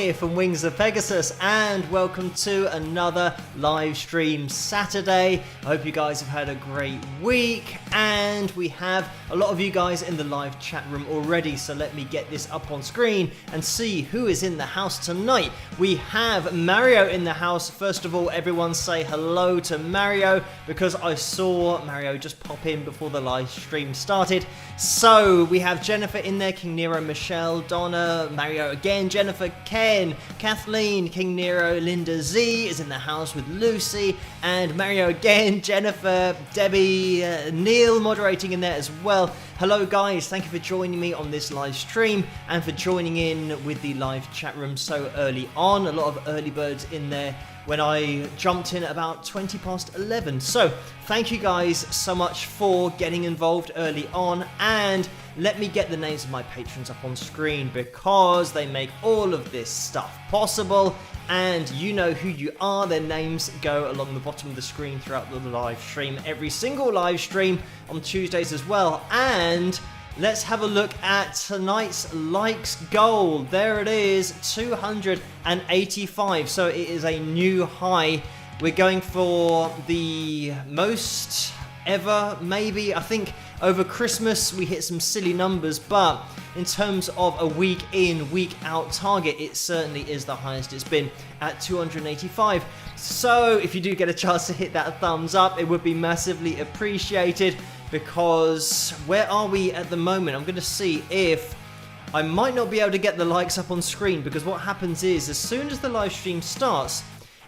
here from Wings of Pegasus, and welcome to another live stream Saturday. I hope you guys have had a great week, and we have a lot of you guys in the live chat room already, so let me get this up on screen and see who is in the house tonight. We have Mario in the house. First of all, everyone say hello to Mario, because I saw Mario just pop in before the live stream started. So we have Jennifer in there, King Nero, Michelle, Donna, Mario again, Jennifer, Ken, Kathleen, King Nero, Linda Z is in the house with Lucy, and Mario again, Jennifer, Debbie, Neil moderating in there as well. Hello guys, thank you for joining me on this live stream and for joining in with the live chat room so early on. A lot of early birds in there when I jumped in at about 20 past 11. So thank you guys so much for getting involved early on, and let me get the names of my patrons up on screen because they make all of this stuff possible, and you know who you are. Their names go along the bottom of the screen throughout the live stream, every single live stream on Tuesdays as well. And let's have a look at tonight's likes goal. There it is, 285. So it is a new high. We're going for the most ever, maybe. I think over Christmas we hit some silly numbers, but in terms of a week in, week out target, it certainly is the highest it's been at 285. So if you do get a chance to hit that thumbs up, it would be massively appreciated, because where are we at the moment? I'm going to see if I might not be able to get the likes up on screen, because what happens is as soon as the live stream starts,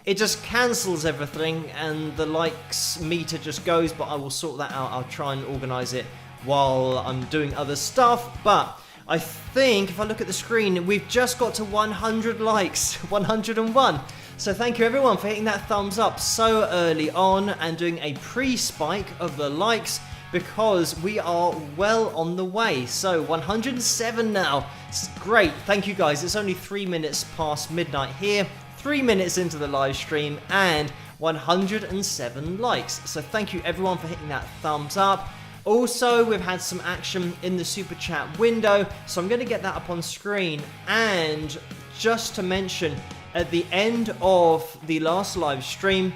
it just cancels everything and the likes meter just goes, but I will sort that out. I'll try and organize it while I'm doing other stuff. But I think if I look at the screen, we've just got to 100 likes, 101. So thank you everyone for hitting that thumbs up so early on and doing a pre-spike of the likes, because we are well on the way. So 107 now. It's great. Thank you guys. It's only 3 minutes past midnight here. 3 minutes into the live stream and 107 likes. So thank you everyone for hitting that thumbs up. Also, we've had some action in the super chat window, so I'm going to get that up on screen. And just to mention, at the end of the last live stream,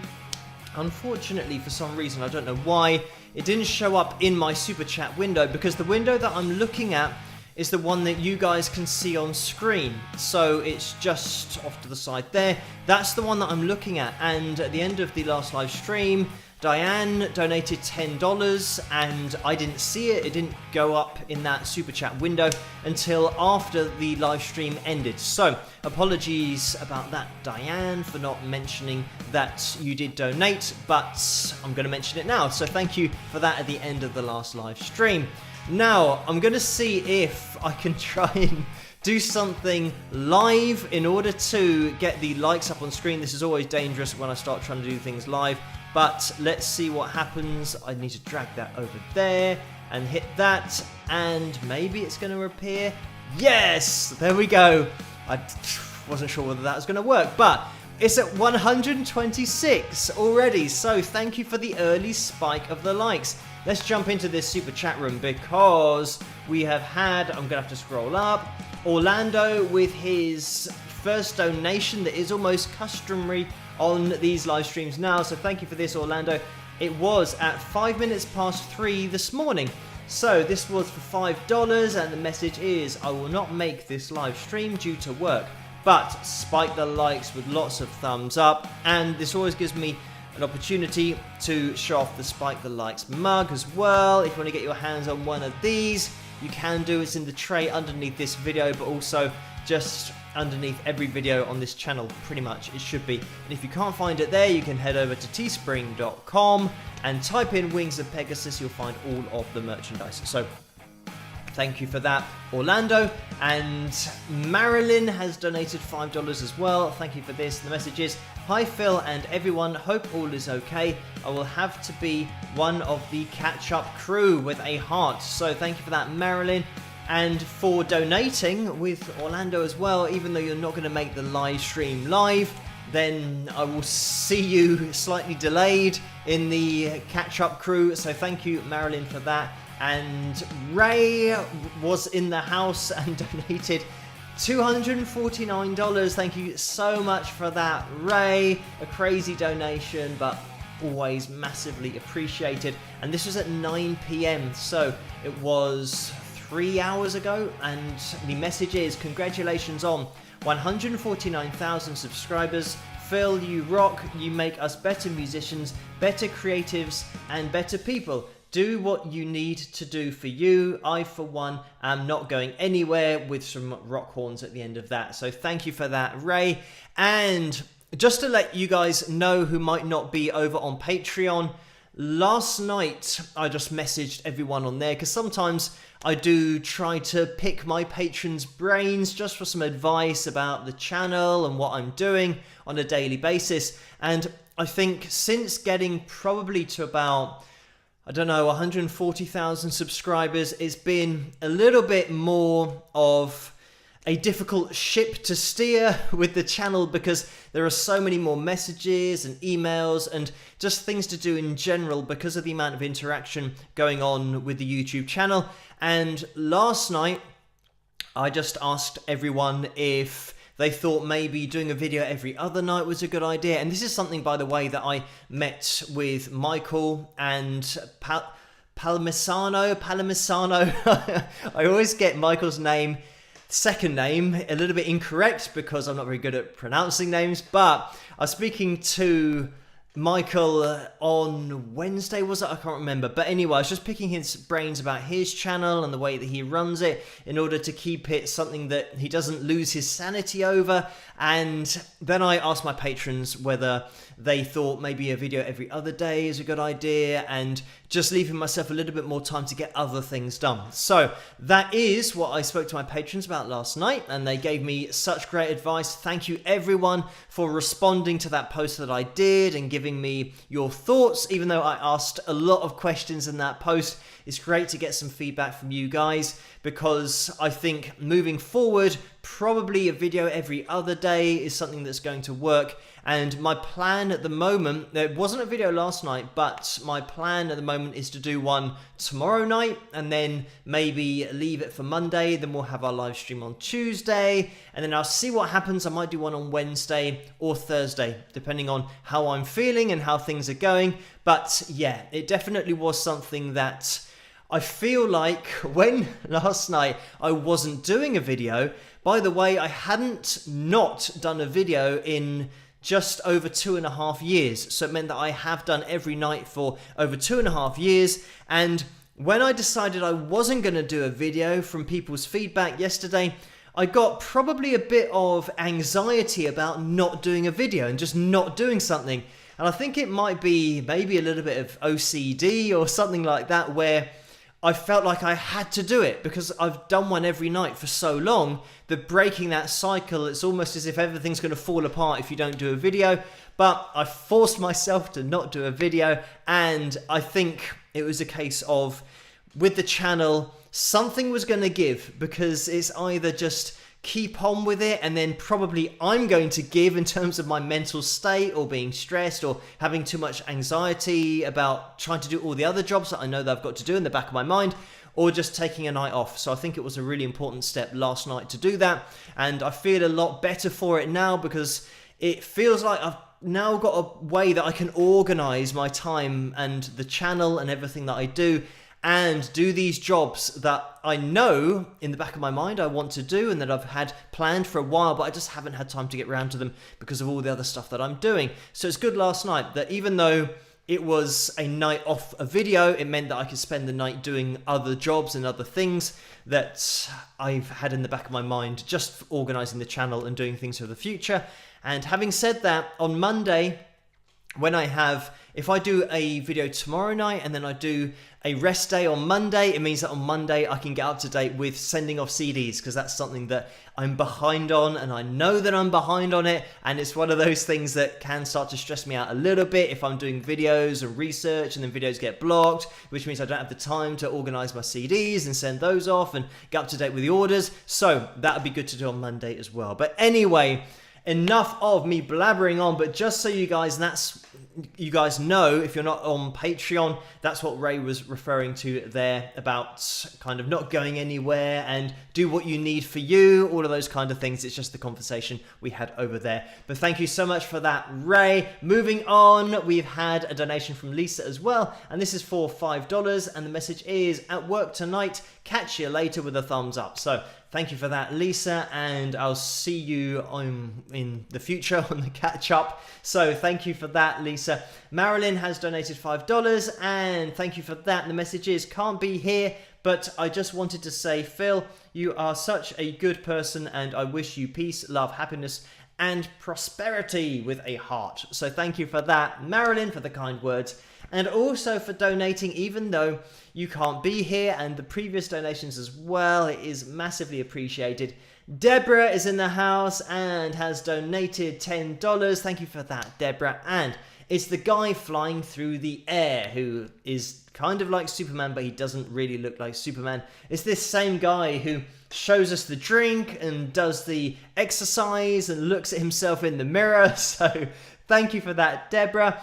unfortunately for some reason, I don't know why, it didn't show up in my super chat window, because the window that I'm looking at is the one that you guys can see on screen. So it's just off to the side there. That's the one that I'm looking at. And at the end of the last live stream, Diane donated $10 and I didn't see it. It didn't go up in that super chat window until after the live stream ended. So apologies about that, Diane, for not mentioning that you did donate, but I'm going to mention it now. So thank you for that at the end of the last live stream. Now, I'm going to see if I can try and do something live in order to get the likes up on screen. This is always dangerous when I start trying to do things live, but let's see what happens. I need to drag that over there and hit that, and maybe it's going to appear. Yes! There we go. I wasn't sure whether that was going to work, but it's at 126 already, so thank you for the early spike of the likes. Let's jump into this super chat room, because we have had, I'm going to have to scroll up, Orlando with his first donation that is almost customary on these live streams now. So thank you for this, Orlando. It was at 5 minutes past 3 this morning. So this was for $5, and the message is, I will not make this live stream due to work, but spike the likes with lots of thumbs up. And this always gives me an opportunity to show off the Spike the Likes mug as well. If you want to get your hands on one of these, you can do. It's in the tray underneath this video, but also just underneath every video on this channel, pretty much it should be. And if you can't find it there, you can head over to teespring.com and type in Wings of Pegasus. You'll find all of the merchandise. So thank you for that, Orlando. And Marilyn has donated $5 as well. Thank you for this. The message is, hi Phil and everyone, hope all is okay. I will have to be one of the catch-up crew with a heart. So thank you for that, Marilyn. And for donating with Orlando as well, even though you're not going to make the live stream live, then I will see you slightly delayed in the catch-up crew. So thank you, Marilyn, for that. And Ray was in the house and donated $249. Thank you so much for that, Ray. A crazy donation, but always massively appreciated. And this was at 9 p.m, so it was 3 hours ago, and the message is congratulations on 149,000 subscribers. Phil, you rock. You make us better musicians, better creatives, and better people. Do what you need to do for you. I, for one, am not going anywhere, with some rock horns at the end of that. So thank you for that, Ray. And just to let you guys know who might not be over on Patreon, last night I just messaged everyone on there, because sometimes I do try to pick my patrons' brains just for some advice about the channel and what I'm doing on a daily basis. And I think since getting probably to about, I don't know, 140,000 subscribers, it's been a little bit more of a difficult ship to steer with the channel, because there are so many more messages and emails and just things to do in general because of the amount of interaction going on with the YouTube channel. And last night I just asked everyone if they thought maybe doing a video every other night was a good idea. And this is something, by the way, that I met with Michael and Palmisano. I always get Michael's second name a little bit incorrect because I'm not very good at pronouncing names, but I was speaking to Michael on Wednesday, was it? I can't remember. But anyway, I was just picking his brains about his channel and the way that he runs it in order to keep it something that he doesn't lose his sanity over. And then I asked my patrons whether they thought maybe a video every other day is a good idea, and just leaving myself a little bit more time to get other things done. So that is what I spoke to my patrons about last night, and they gave me such great advice. Thank you everyone for responding to that post that I did and giving me your thoughts. Even though I asked a lot of questions in that post, it's great to get some feedback from you guys, because I think moving forward, probably a video every other day is something that's going to work. And my plan at the moment, there wasn't a video last night, but my plan at the moment is to do one tomorrow night and then maybe leave it for Monday. Then we'll have our live stream on Tuesday, and then I'll see what happens. I might do one on Wednesday or Thursday, depending on how I'm feeling and how things are going. But yeah, it definitely was something that I feel like when last night I wasn't doing a video. By the way, I hadn't not done a video in just over 2.5 years. So it meant that I have done every night for over 2.5 years. And when I decided I wasn't going to do a video, from people's feedback yesterday, I got probably a bit of anxiety about not doing a video and just not doing something. And I think it might be maybe a little bit of OCD or something like that, where I felt like I had to do it because I've done one every night for so long that breaking that cycle, it's almost as if everything's going to fall apart if you don't do a video. But I forced myself to not do a video, and I think it was a case of, with the channel, something was going to give, because it's either just keep on with it, and then probably I'm going to give in terms of my mental state, or being stressed, or having too much anxiety about trying to do all the other jobs that I know that I've got to do in the back of my mind, or just taking a night off. So I think it was a really important step last night to do that, and I feel a lot better for it now, because it feels like I've now got a way that I can organize my time and the channel and everything that I do, and do these jobs that I know in the back of my mind I want to do and that I've had planned for a while, but I just haven't had time to get around to them because of all the other stuff that I'm doing. So it's good last night that even though it was a night off a video, it meant that I could spend the night doing other jobs and other things that I've had in the back of my mind, just organizing the channel and doing things for the future. And having said that, on Monday, if I do a video tomorrow night and then I do a rest day on Monday, it means that on Monday I can get up to date with sending off CDs, because that's something that I'm behind on, and I know that I'm behind on it, and it's one of those things that can start to stress me out a little bit if I'm doing videos and research and then videos get blocked, which means I don't have the time to organize my CDs and send those off and get up to date with the orders. So that would be good to do on Monday as well. But anyway, enough of me blabbering on, but just so you guys, you guys know, if you're not on Patreon, that's what Ray was referring to there, about kind of not going anywhere and do what you need for you, all of those kind of things. It's just the conversation we had over there. But thank you so much for that, Ray. Moving on, we've had a donation from Lisa as well, and this is for $5, and the message is, at work tonight, catch you later with a thumbs up. So thank you for that, Lisa, and I'll see you in the future on the catch up. So thank you for that, Lisa. Marilyn has donated $5, and thank you for that. The message is, can't be here, but I just wanted to say, Phil, you are such a good person, and I wish you peace, love, happiness, and prosperity with a heart. So thank you for that, Marilyn, for the kind words, and also for donating, even though you can't be here, and the previous donations as well. It is massively appreciated. Deborah is in the house and has donated $10. Thank you for that, Deborah. And it's the guy flying through the air who is kind of like Superman, but he doesn't really look like Superman. It's this same guy who shows us the drink and does the exercise and looks at himself in the mirror. So thank you for that, Deborah.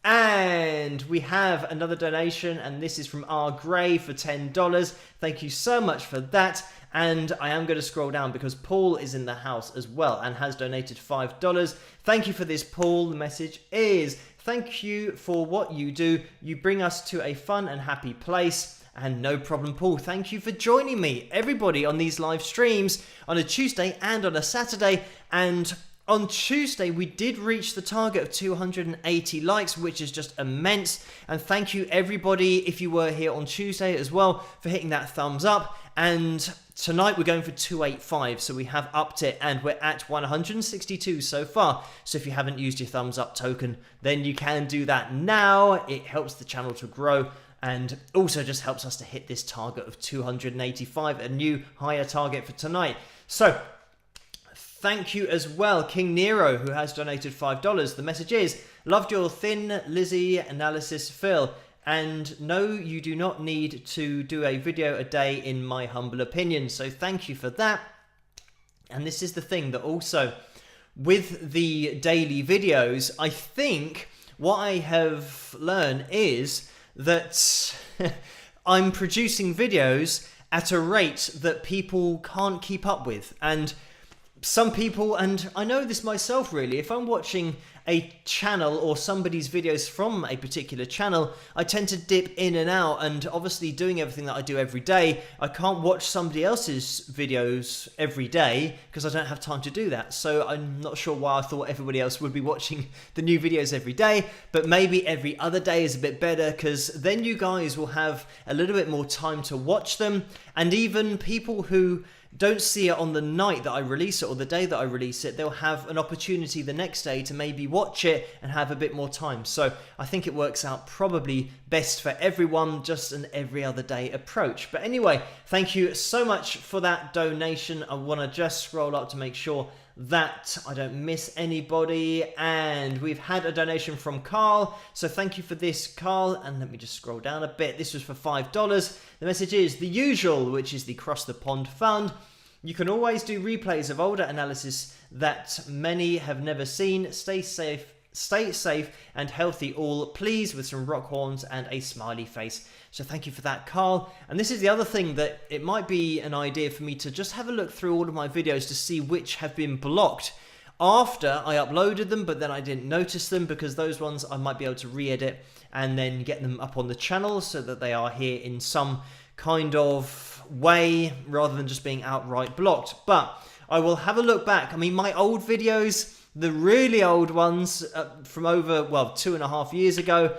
And we have another donation, and this is from R. Gray for $10. Thank you so much for that. And I am going to scroll down because Paul is in the house as well and has donated $5. Thank you for this, Paul. The message is, thank you for what you do. You bring us to a fun and happy place. And no problem, Paul. Thank you for joining me, everybody, on these live streams on a Tuesday and on a Saturday. And on Tuesday, we did reach the target of 280 likes, which is just immense. And thank you, everybody, if you were here on Tuesday as well, for hitting that thumbs up. And tonight, we're going for 285, so we have upped it, and we're at 162 so far. So if you haven't used your thumbs up token, then you can do that now. It helps the channel to grow, and also just helps us to hit this target of 285, a new higher target for tonight. So thank you as well, King Nero, who has donated $5. The message is, loved your Thin Lizzy analysis, Phil, and no, you do not need to do a video a day in my humble opinion. So thank you for that. And this is the thing that also, with the daily videos, I think what I have learned is that I'm producing videos at a rate that people can't keep up with. And some people, and I know this myself really, if I'm watching a channel or somebody's videos from a particular channel, I tend to dip in and out, and obviously doing everything that I do every day, I can't watch somebody else's videos every day because I don't have time to do that. So I'm not sure why I thought everybody else would be watching the new videos every day, but maybe every other day is a bit better, because then you guys will have a little bit more time to watch them. And even people who don't see it on the night that I release it or the day that I release it, they'll have an opportunity the next day to maybe watch it and have a bit more time. So I think it works out probably best for everyone, just an every other day approach. But anyway, thank you so much for that donation. I want to just scroll up to make sure that I don't miss anybody. And we've had a donation from Carl, so thank you for this, Carl. And let me just scroll down a bit. This was for $5. The message is the usual, which is the Cross the Pond Fund. You can always do replays of older analysis that many have never seen. Stay safe and healthy all, please, with some rock horns and a smiley face. So thank you for that, Carl. And this is the other thing, that it might be an idea for me to just have a look through all of my videos to see which have been blocked after I uploaded them, but then I didn't notice them, because those ones I might be able to re-edit and then get them up on the channel so that they are here in some kind of way rather than just being outright blocked. But I will have a look back. I mean, my old videos, the really old ones from over, well, 2.5 years ago,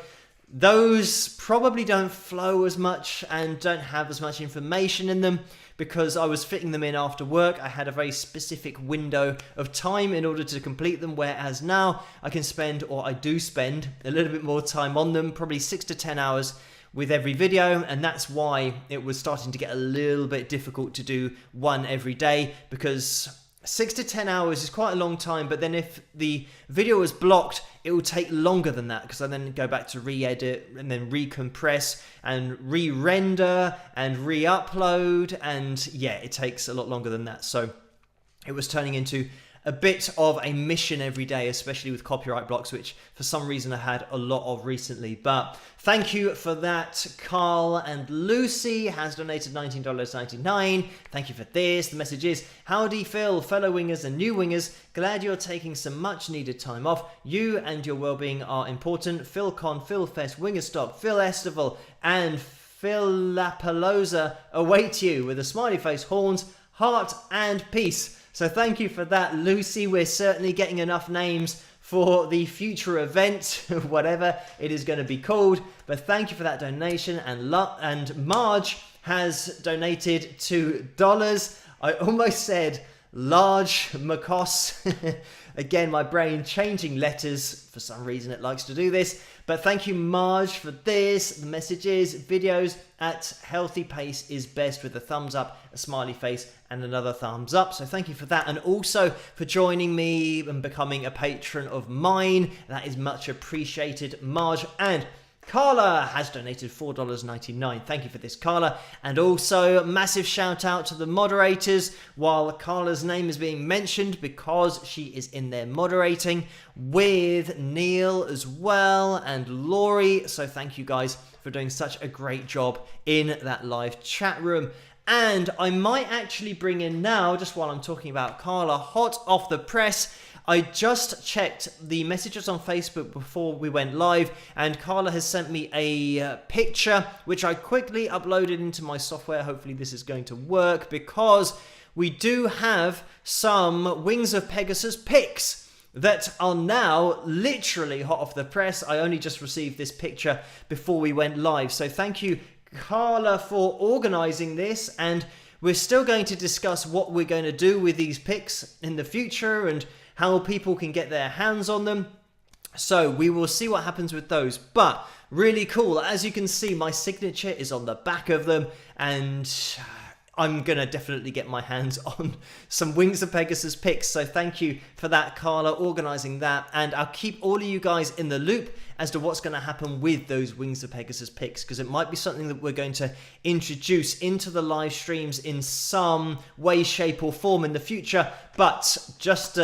those probably don't flow as much and don't have as much information in them, because I was fitting them in after work. I had a very specific window of time in order to complete them, whereas now I can spend, or I do spend, a little bit more time on them, probably 6 to 10 hours with every video, and that's why it was starting to get a little bit difficult to do one every day, because 6 to 10 hours is quite a long time, but then if the video is blocked, it will take longer than that, because I then go back to re-edit and then recompress and re-render and re-upload, and yeah, it takes a lot longer than that. So it was turning into a bit of a mission every day, especially with copyright blocks, which for some reason I had a lot of recently. But thank you for that. Carl and Lucy has donated $19.99. Thank you for this. The message is, howdy Phil, fellow wingers and new wingers. Glad you're taking some much needed time off. You and your well-being are important. PhilCon, PhilFest, Wingerstock, Phil Estival and Phil Lapalooza await you with a smiley face, horns, heart and peace. So thank you for that, Lucy. We're certainly getting enough names for the future event, whatever it is going to be called. But thank you for that donation. And Marge has donated $2. I almost said large Macos. Again, my brain changing letters. For some reason, it likes to do this. But thank you, Marge, for this. The message is, videos at healthy pace is best, with a thumbs up, a smiley face, and another thumbs up. So thank you for that. And also for joining me and becoming a patron of mine. That is much appreciated, Marge. And Carla has donated $4.99. Thank you for this, Carla. And also, massive shout out to the moderators while Carla's name is being mentioned, because she is in there moderating with Neil as well and Laurie. So thank you guys for doing such a great job in that live chat room. And I might actually bring in now, just while I'm talking about Carla, hot off the press, I just checked the messages on Facebook before we went live, and Carla has sent me a picture, which I quickly uploaded into my software. Hopefully this is going to work, because we do have some Wings of Pegasus pics that are now literally hot off the press. I only just received this picture before we went live. So thank you, Carla, for organizing this, and we're still going to discuss what we're going to do with these pics in the future and how people can get their hands on them. So we will see what happens with those. But really cool. As you can see, my signature is on the back of them, and I'm going to definitely get my hands on some Wings of Pegasus pics. So thank you for that, Carla, organising that. And I'll keep all of you guys in the loop as to what's going to happen with those Wings of Pegasus pics, because it might be something that we're going to introduce into the live streams in some way, shape or form in the future. But just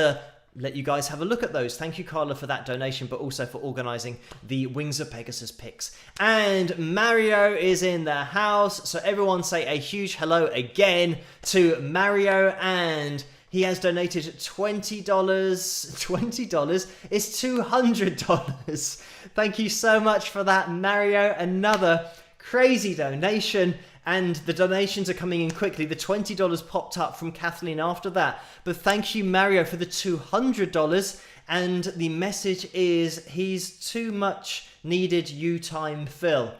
let you guys have a look at those. Thank you, Carla, for that donation, but also for organising the Wings of Pegasus pics. And Mario is in the house, so everyone say a huge hello again to Mario, and he has donated $20. $20 is $200. Thank you so much for that, Mario. Another crazy donation. And the donations are coming in quickly. The $20 popped up from Kathleen after that. But thank you, Mario, for the $200. And the message is, he's too much needed you time, Phil.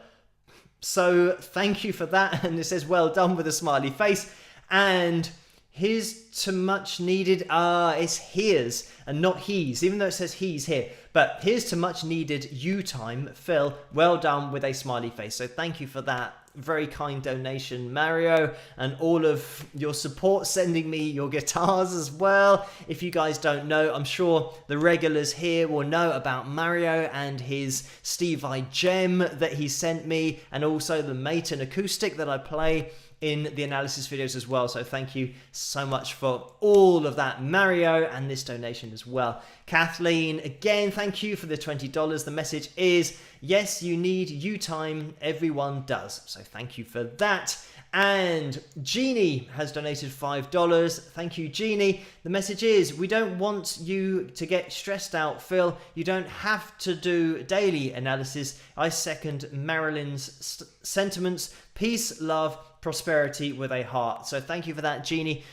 So thank you for that. And it says, well done, with a smiley face. And his too much needed, it's his and not he's, even though it says he's here. But here's too much needed you time, Phil. Well done, with a smiley face. So thank you for that. Very kind donation, Mario, and all of your support, sending me your guitars as well. If you guys don't know, I'm sure the regulars here will know about Mario and his Steve Vai gem that he sent me, and also the Maton acoustic that I play in the analysis videos as well. So thank you so much for all of that, Mario, and this donation as well. Kathleen, again, thank you for the $20. The message is, yes, you need you time. Everyone does. So thank you for that. And Jeannie has donated $5. Thank you, Jeannie. The message is, we don't want you to get stressed out, Phil. You don't have to do daily analysis. I second Marilyn's sentiments. Peace, love, prosperity with a heart. So thank you for that, Jeannie.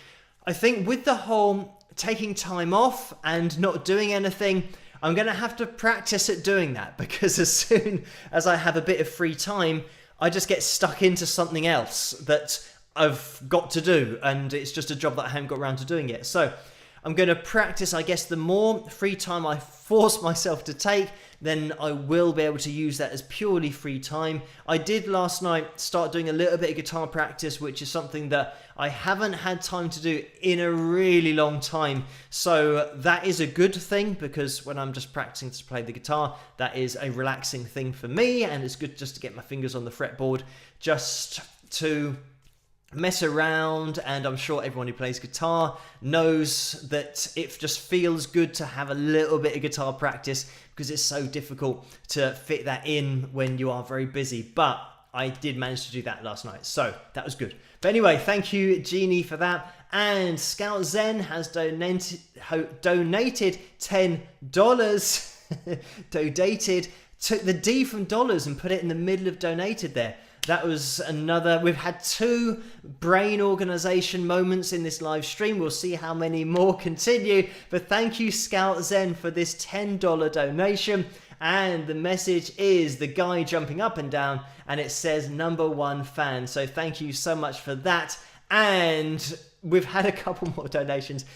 I think with the whole taking time off and not doing anything, I'm going to have to practice at doing that, because as soon as I have a bit of free time, I just get stuck into something else that I've got to do, and it's just a job that I haven't got around to doing yet. So I'm going to practice. I guess the more free time I force myself to take, then I will be able to use that as purely free time. I did last night start doing a little bit of guitar practice, which is something that I haven't had time to do in a really long time. So that is a good thing, because when I'm just practicing to play the guitar, that is a relaxing thing for me, and it's good just to get my fingers on the fretboard, just to mess around, and I'm sure everyone who plays guitar knows that it just feels good to have a little bit of guitar practice because it's so difficult to fit that in when you are very busy. But I did manage to do that last night, so that was good. But anyway, thank you, Jeannie, for that. And Scout Zen has donated $10. Donated, took the D from dollars and put it in the middle of donated there. That was another. We've had 2 brain organization moments in this live stream. We'll see how many more continue. But thank you, Scout Zen, for this $10 donation. And the message is the guy jumping up and down, and it says #1 fan. So thank you so much for that. And we've had a couple more donations.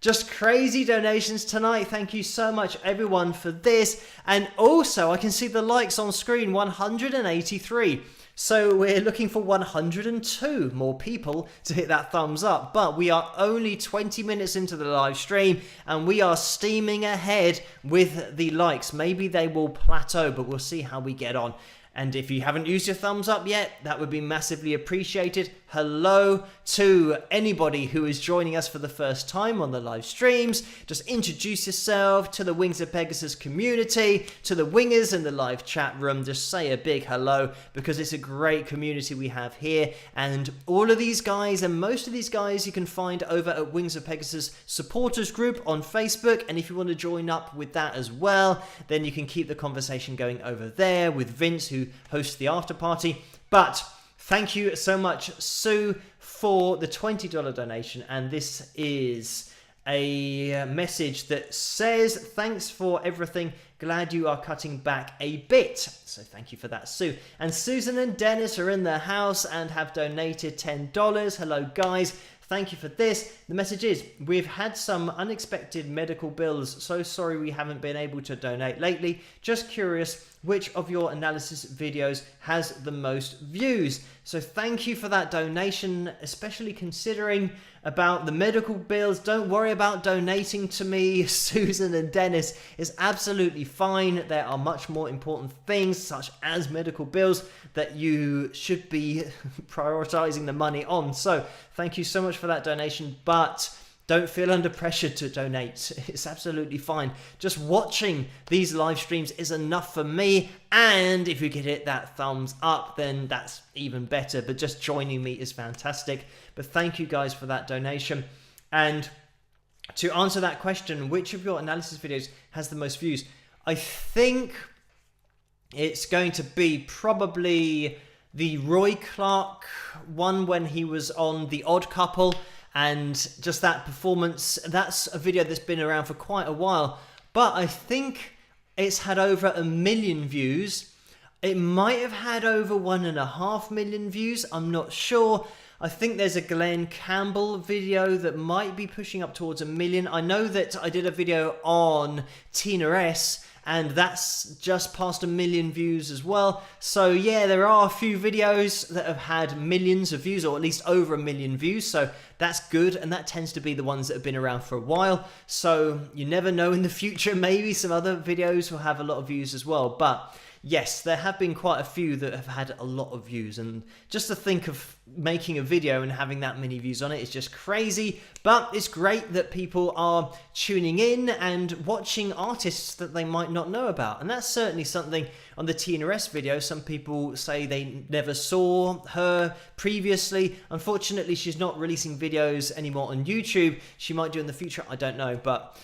Just crazy donations tonight. Thank you so much, everyone, for this. And also, I can see the likes on screen, 183. So we're looking for 102 more people to hit that thumbs up. But we are only 20 minutes into the live stream and we are steaming ahead with the likes. Maybe they will plateau, but we'll see how we get on. And if you haven't used your thumbs up yet, that would be massively appreciated. Hello to anybody who is joining us for the first time on the live streams. Just introduce yourself to the Wings of Pegasus community, to the wingers in the live chat room. Just say a big hello because it's a great community we have here. And all of these guys and most of these guys you can find over at Wings of Pegasus supporters group on Facebook. And if you want to join up with that as well, then you can keep the conversation going over there with Vince, who hosts the after party. But thank you so much, Sue, for the $20 donation. And this is a message that says, thanks for everything. Glad you are cutting back a bit. So thank you for that, Sue. And Susan and Dennis are in the house and have donated $10. Hello, guys. Thank you for this. The message is, we've had some unexpected medical bills. So sorry we haven't been able to donate lately. Just curious, which of your analysis videos has the most views? So thank you for that donation, especially considering about the medical bills. Don't worry about donating to me, Susan and Dennis. It's absolutely fine. There are much more important things, such as medical bills, that you should be prioritizing the money on. So thank you so much for that donation, but don't feel under pressure to donate. It's absolutely fine. Just watching these live streams is enough for me. And if you could hit that thumbs up, then that's even better. But just joining me is fantastic. But thank you guys for that donation. And to answer that question, which of your analysis videos has the most views? I think it's going to be probably the Roy Clark one when he was on The Odd Couple. And just that performance, that's a video that's been around for quite a while. But I think it's had over 1 million views. It might have had over 1.5 million views. I'm not sure. I think there's a Glenn Campbell video that might be pushing up towards 1 million. I know that I did a video on Tina S, and that's just past 1 million views as well. So yeah, there are a few videos that have had millions of views, or at least over 1 million views. So that's good, and that tends to be the ones that have been around for a while. So you never know, in the future, maybe some other videos will have a lot of views as well. But yes, there have been quite a few that have had a lot of views, and just to think of making a video and having that many views on it is just crazy. But it's great that people are tuning in and watching artists that they might not know about, and that's certainly something on the Tina S video. Some people say they never saw her previously. Unfortunately, she's not releasing videos anymore on YouTube. She might do in the future, I don't know, but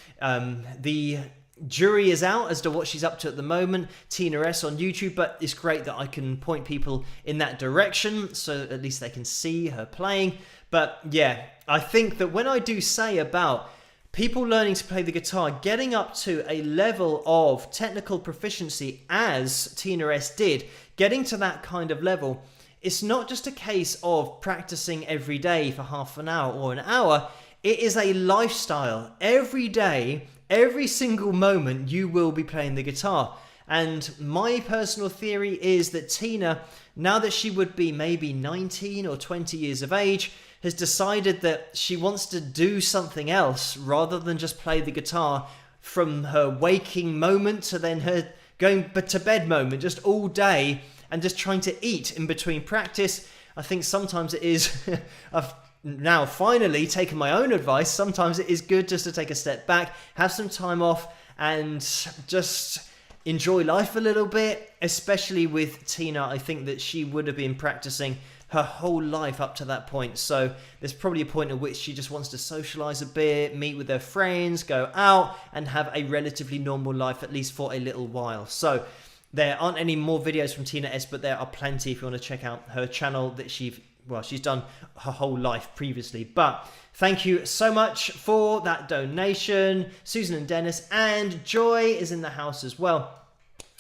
the jury is out as to what she's up to at the moment, Tina S on YouTube, but it's great that I can point people in that direction so at least they can see her playing. But yeah, I think that when I do say about people learning to play the guitar, getting up to a level of technical proficiency as Tina S did, getting to that kind of level, it's not just a case of practicing every day for half an hour or an hour. It is a lifestyle. Every day, every single moment, you will be playing the guitar. And my personal theory is that Tina, now that she would be maybe 19 or 20 years of age, has decided that she wants to do something else rather than just play the guitar from her waking moment to then her going to bed moment, just all day, and just trying to eat in between practice. I think sometimes it is, I've now finally taken my own advice, sometimes it is good just to take a step back, have some time off, and just enjoy life a little bit, especially with Tina. I think that she would have been practicing her whole life up to that point, so there's probably a point at which she just wants to socialize a bit, meet with her friends, go out, and have a relatively normal life, at least for a little while. So there aren't any more videos from Tina S, but there are plenty if you want to check out her channel that she's done her whole life previously. But thank you so much for that donation. Susan and Dennis, and Joy is in the house as well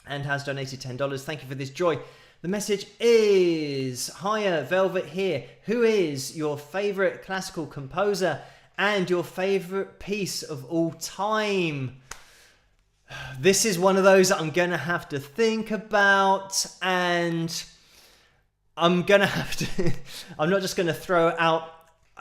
and has donated $10. Thank you for this, Joy. The message is, hiya, Velvet here. Who is your favorite classical composer and your favorite piece of all time? This is one of those that I'm going to have to think about, and I'm going to have to, I'm not just going to throw it out.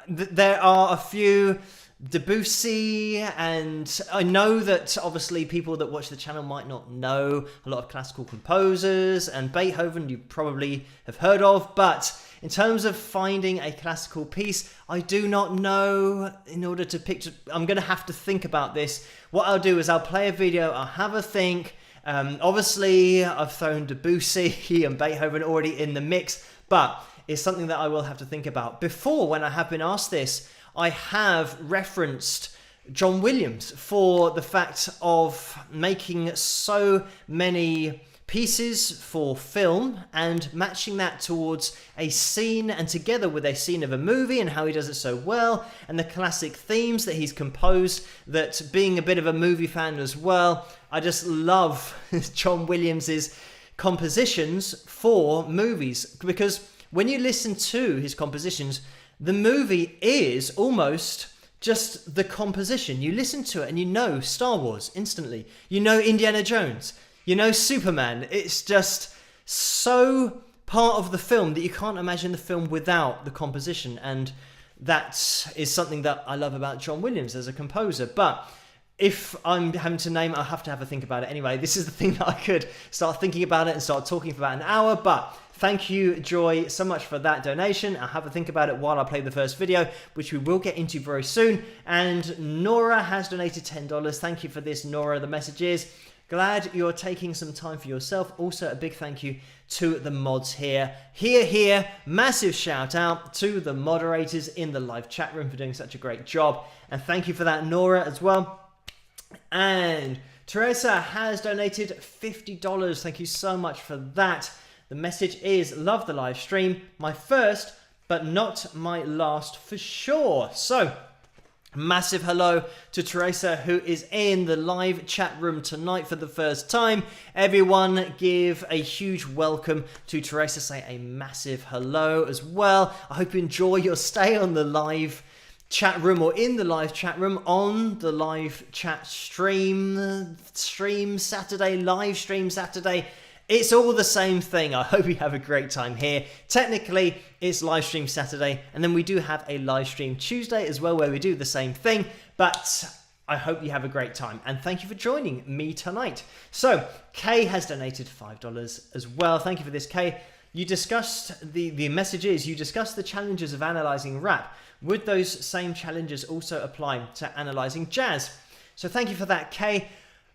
There are a few, Debussy, and I know that obviously people that watch the channel might not know a lot of classical composers, and Beethoven you probably have heard of, but in terms of finding a classical piece, I do not know. In order to picture, I'm going to have to think about this. What I'll do is I'll play a video, I'll have a think. Obviously I've thrown Debussy and Beethoven already in the mix, but it's something that I will have to think about. Before, when I have been asked this, I have referenced John Williams for the fact of making so many pieces for film and matching that towards a scene and together with a scene of a movie, and how he does it so well, and the classic themes that he's composed. That, being a bit of a movie fan as well, I just love John Williams's compositions for movies, because when you listen to his compositions, the movie is almost just the composition. You listen to it and you know Star Wars instantly. You know Indiana Jones. You know Superman. It's just so part of the film that you can't imagine the film without the composition. And that is something that I love about John Williams as a composer. But if I'm having to name, I'll have to have a think about it anyway. This is the thing that I could start thinking about it and start talking for about an hour, but thank you, Joy, so much for that donation. I'll have a think about it while I play the first video, which we will get into very soon. And Nora has donated $10. Thank you for this, Nora. The message is, glad you're taking some time for yourself. Also, a big thank you to the mods here. Here. Massive shout out to the moderators in the live chat room for doing such a great job. And thank you for that, Nora, as well. And Teresa has donated $50. Thank you so much for that. The message is, love the live stream. My first, but not my last for sure. So, massive hello to Teresa, who is in the live chat room tonight for the first time. Everyone give a huge welcome to Teresa. Say a massive hello as well. I hope you enjoy your stay on the live chat room, or in the live chat room, on the live chat stream Saturday, live stream Saturday. It's all the same thing. I hope you have a great time here. Technically, it's live stream Saturday, and then we do have a live stream Tuesday as well, where we do the same thing, but I hope you have a great time, and thank you for joining me tonight. So, Kay has donated $5 as well. Thank you for this, Kay. You discussed, the message is, you discussed the challenges of analysing rap. Would those same challenges also apply to analysing jazz? So thank you for that, Kay.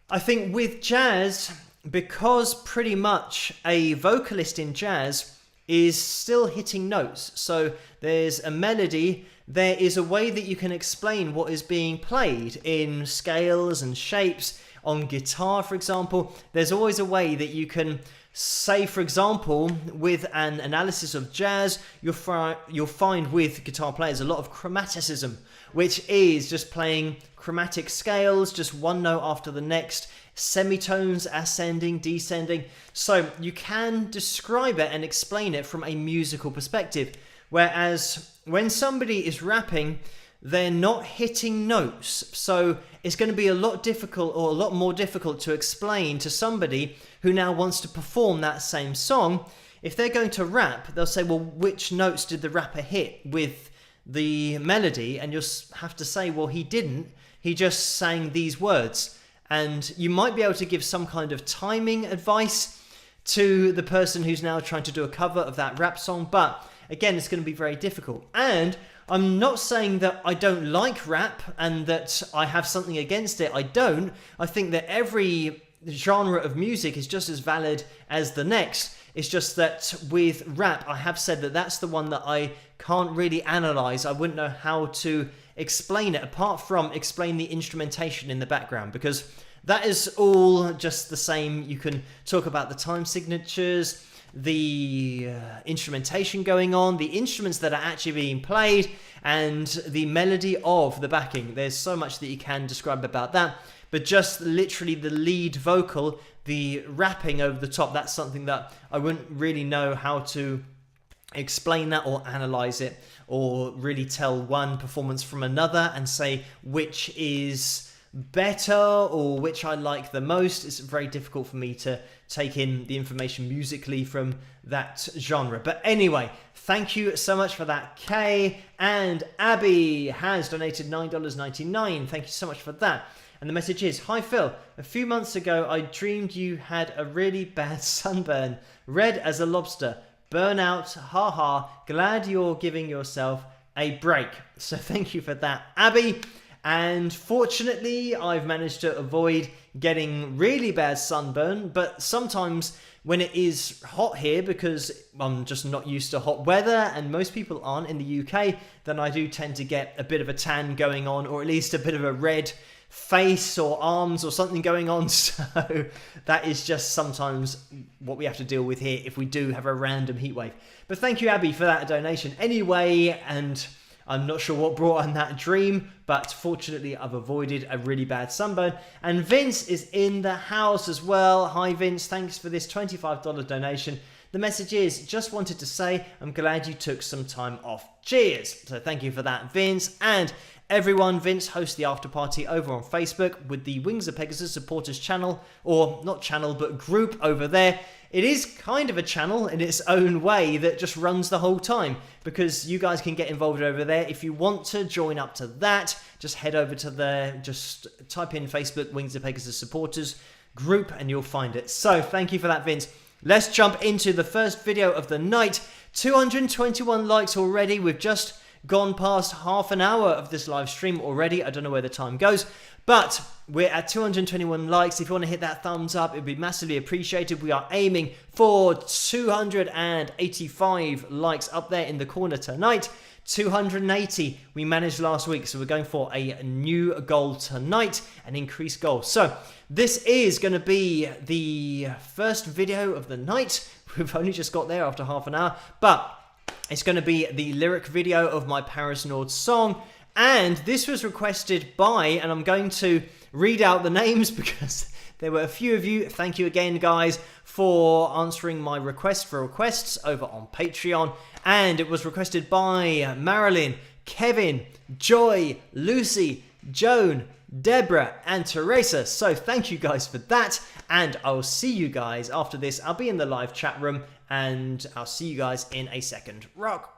I think with jazz, because pretty much a vocalist in jazz is still hitting notes, so there's a melody, there is a way that you can explain what is being played in scales and shapes. On guitar, for example, there's always a way that you can say, for example, with an analysis of jazz, you'll find with guitar players a lot of chromaticism, which is just playing chromatic scales, just one note after the next, semitones, ascending, descending. So you can describe it and explain it from a musical perspective. Whereas when somebody is rapping, they're not hitting notes. So it's going to be a lot difficult, or a lot more difficult, to explain to somebody who now wants to perform that same song. If they're going to rap, they'll say, well, which notes did the rapper hit with the melody? And you'll have to say, well, he didn't. He just sang these words. And you might be able to give some kind of timing advice to the person who's now trying to do a cover of that rap song. But again, it's going to be very difficult. And I'm not saying that I don't like rap and that I have something against it. I don't. I think that every genre of music is just as valid as the next. It's just that with rap, I have said that that's the one that I can't really analyze. I wouldn't know how to explain it apart from explain the instrumentation in the background, because that is all just the same. You can talk about the time signatures, the instrumentation going on, the instruments that are actually being played, and the melody of the backing. There's so much that you can describe about that, but just literally the lead vocal, the rapping over the top, that's something that I wouldn't really know how to explain that or analyze it or really tell one performance from another and say which is better or which I like the most. It's very difficult for me to take in the information musically from that genre. But anyway, thank you so much for that, Kay. And Abby has donated $9.99. Thank you so much for that. And the message is, hi Phil, a few months ago I dreamed you had a really bad sunburn, red as a lobster, burnout, haha, glad you're giving yourself a break. So thank you for that, Abby. And fortunately, I've managed to avoid getting really bad sunburn, but sometimes when it is hot here, because I'm just not used to hot weather, and most people aren't in the UK, then I do tend to get a bit of a tan going on, or at least a bit of a red face or arms or something going on. So that is just sometimes what we have to deal with here if we do have a random heat wave. But thank you, Abby, for that donation anyway. And I'm not sure what brought on that dream, but fortunately I've avoided a really bad sunburn. And Vince is in the house as well. Hi Vince, thanks for this $25 donation. The message is, just wanted to say, I'm glad you took some time off. Cheers. So thank you for that, Vince. And everyone, Vince hosts the after party over on Facebook with the Wings of Pegasus supporters channel, or not channel, but group over there. It is kind of a channel in its own way that just runs the whole time, because you guys can get involved over there. If you want to join up to that, just head over to there, just type in Facebook Wings of Pegasus supporters group and you'll find it. So thank you for that, Vince. Let's jump into the first video of the night. 221 likes already. We've just gone past half an hour of this live stream already. I don't know where the time goes, but we're at 221 likes. If you want to hit that thumbs up, it'd be massively appreciated. We are aiming for 285 likes up there in the corner tonight. 280 we managed last week, so we're going for a new goal tonight, an increased goal. So this is going to be the first video of the night. We've only just got there after half an hour, but it's going to be the lyric video of my Paris Nord song. And this was requested by, and I'm going to read out the names because there were a few of you. Thank you again, guys, for answering my request for requests over on Patreon. And it was requested by Marilyn, Kevin, Joy, Lucy, Joan, Deborah, and Teresa. So thank you guys for that. And I'll see you guys after this. I'll be in the live chat room and I'll see you guys in a second. Rock.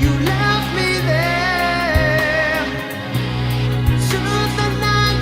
You left me there to the night.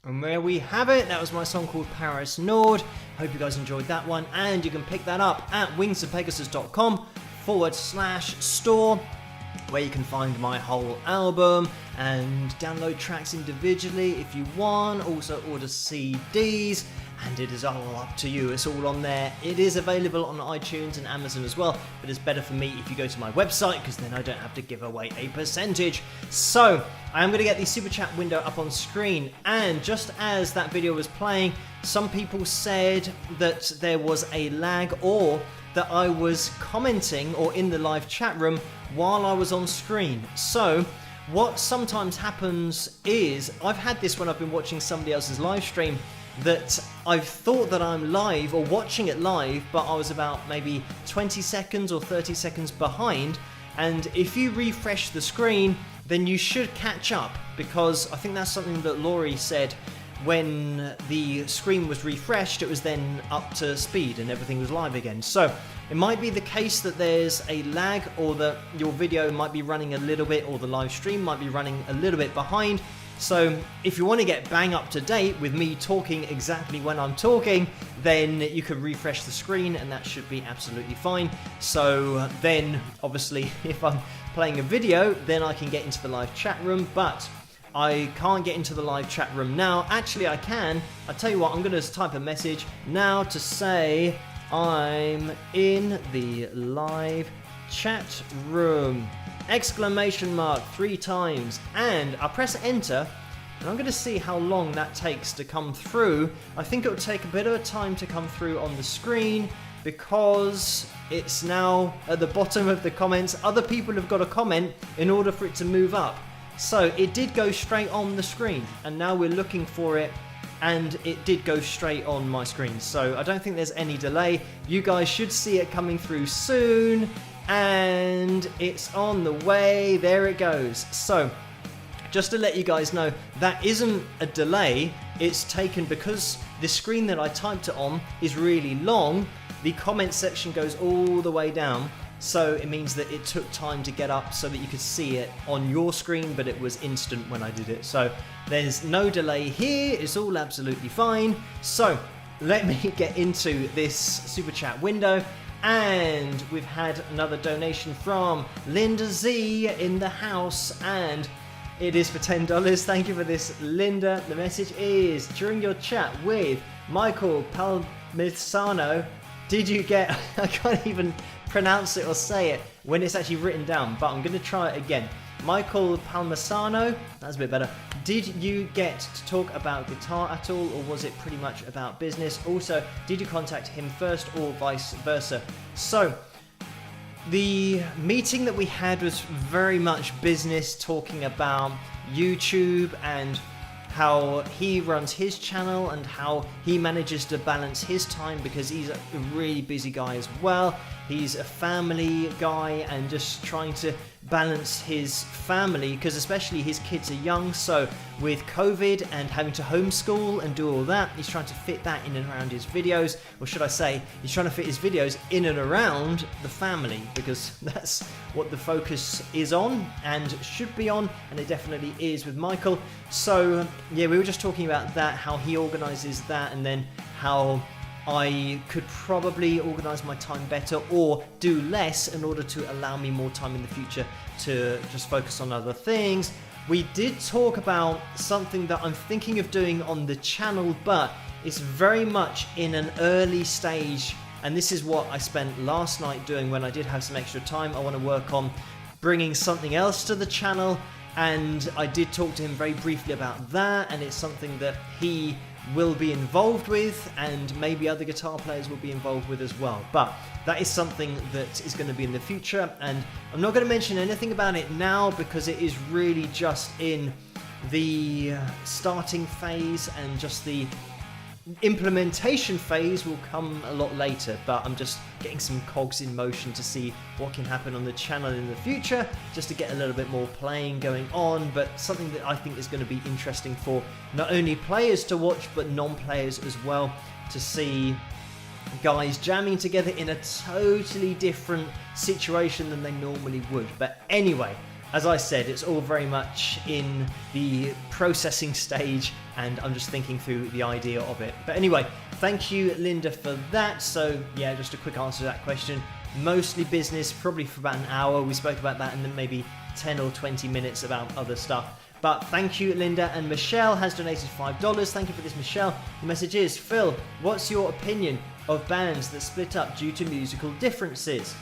And there we have it. That was my song called Paris Nord. Hope you guys enjoyed that one. And you can pick that up at wingsofpegasus.com/store, where you can find my whole album and download tracks individually if you want. Also order CDs, and it is all up to you. It's all on there. It is available on iTunes and Amazon as well, but it's better for me if you go to my website, because then I don't have to give away a percentage. So I am going to get the super chat window up on screen, and just as that video was playing, some people said that there was a lag, or that I was commenting or in the live chat room while I was on screen. So what sometimes happens is, I've had this when I've been watching somebody else's live stream, that I've thought that I'm live or watching it live, but I was about maybe 20 seconds or 30 seconds behind. And if you refresh the screen, then you should catch up, because I think that's something that Laurie said. When the screen was refreshed, it was then up to speed and everything was live again. So it might be the case that there's a lag, or that your video might be running a little bit, or the live stream might be running a little bit behind. So if you want to get bang up to date with me talking exactly when I'm talking, then you can refresh the screen and that should be absolutely fine. So then obviously if I'm playing a video, then I can get into the live chat room, but I can't get into the live chat room now. Actually I can. I'll tell you what, I'm going to type a message now to say I'm in the live chat room. Exclamation mark 3 times, and I'll press enter, and I'm going to see how long that takes to come through. I think it will take a bit of a time to come through on the screen, because it's now at the bottom of the comments. Other people have got a comment in order for it to move up. So it did go straight on the screen, and now we're looking for it, and it did go straight on my screen. So I don't think there's any delay. You guys should see it coming through soon, and it's on the way. There it goes. So just to let you guys know, that isn't a delay. It's taken, because the screen that I typed it on is really long, the comment section goes all the way down. So it means that it took time to get up so that you could see it on your screen, but it was instant when I did it. So there's no delay here. It's all absolutely fine. So let me get into this super chat window. And we've had another donation from Linda Z in the house, and it is for $10. Thank you for this, Linda. The message is, during your chat with Michael Palmisano, did you get, I can't even pronounce it or say it when it's actually written down, but I'm going to try it again. Michael Palmisano, that's a bit better. Did you get to talk about guitar at all, or was it pretty much about business? Also, did you contact him first or vice versa? So, the meeting that we had was very much business, talking about YouTube and how he runs his channel and how he manages to balance his time, because he's a really busy guy as well. He's a family guy and just trying to balance his family, because especially his kids are young, so with COVID and having to homeschool and do all that, he's trying to fit that in and around his videos, or should I say, he's trying to fit his videos in and around the family, because that's what the focus is on and should be on, and it definitely is with Michael. So yeah, we were just talking about that, how he organizes that, and then how I could probably organise my time better or do less in order to allow me more time in the future to just focus on other things. We did talk about something that I'm thinking of doing on the channel, but it's very much in an early stage, and this is what I spent last night doing when I did have some extra time. I want to work on bringing something else to the channel, and I did talk to him very briefly about that, and it's something that he will be involved with, and maybe other guitar players will be involved with as well. But that is something that is going to be in the future, and I'm not going to mention anything about it now because it is really just in the starting phase, and just the implementation phase will come a lot later. But I'm just getting some cogs in motion to see what can happen on the channel in the future, just to get a little bit more playing going on, but something that I think is going to be interesting for not only players to watch but non-players as well, to see guys jamming together in a totally different situation than they normally would. But anyway, as I said, it's all very much in the processing stage, and I'm just thinking through the idea of it. But anyway, thank you, Linda, for that. So yeah, just a quick answer to that question. Mostly business, probably for about an hour. We spoke about that, and then maybe 10 or 20 minutes about other stuff. But thank you, Linda. And Michelle has donated $5. Thank you for this, Michelle. The message is, Phil, what's your opinion of bands that split up due to musical differences?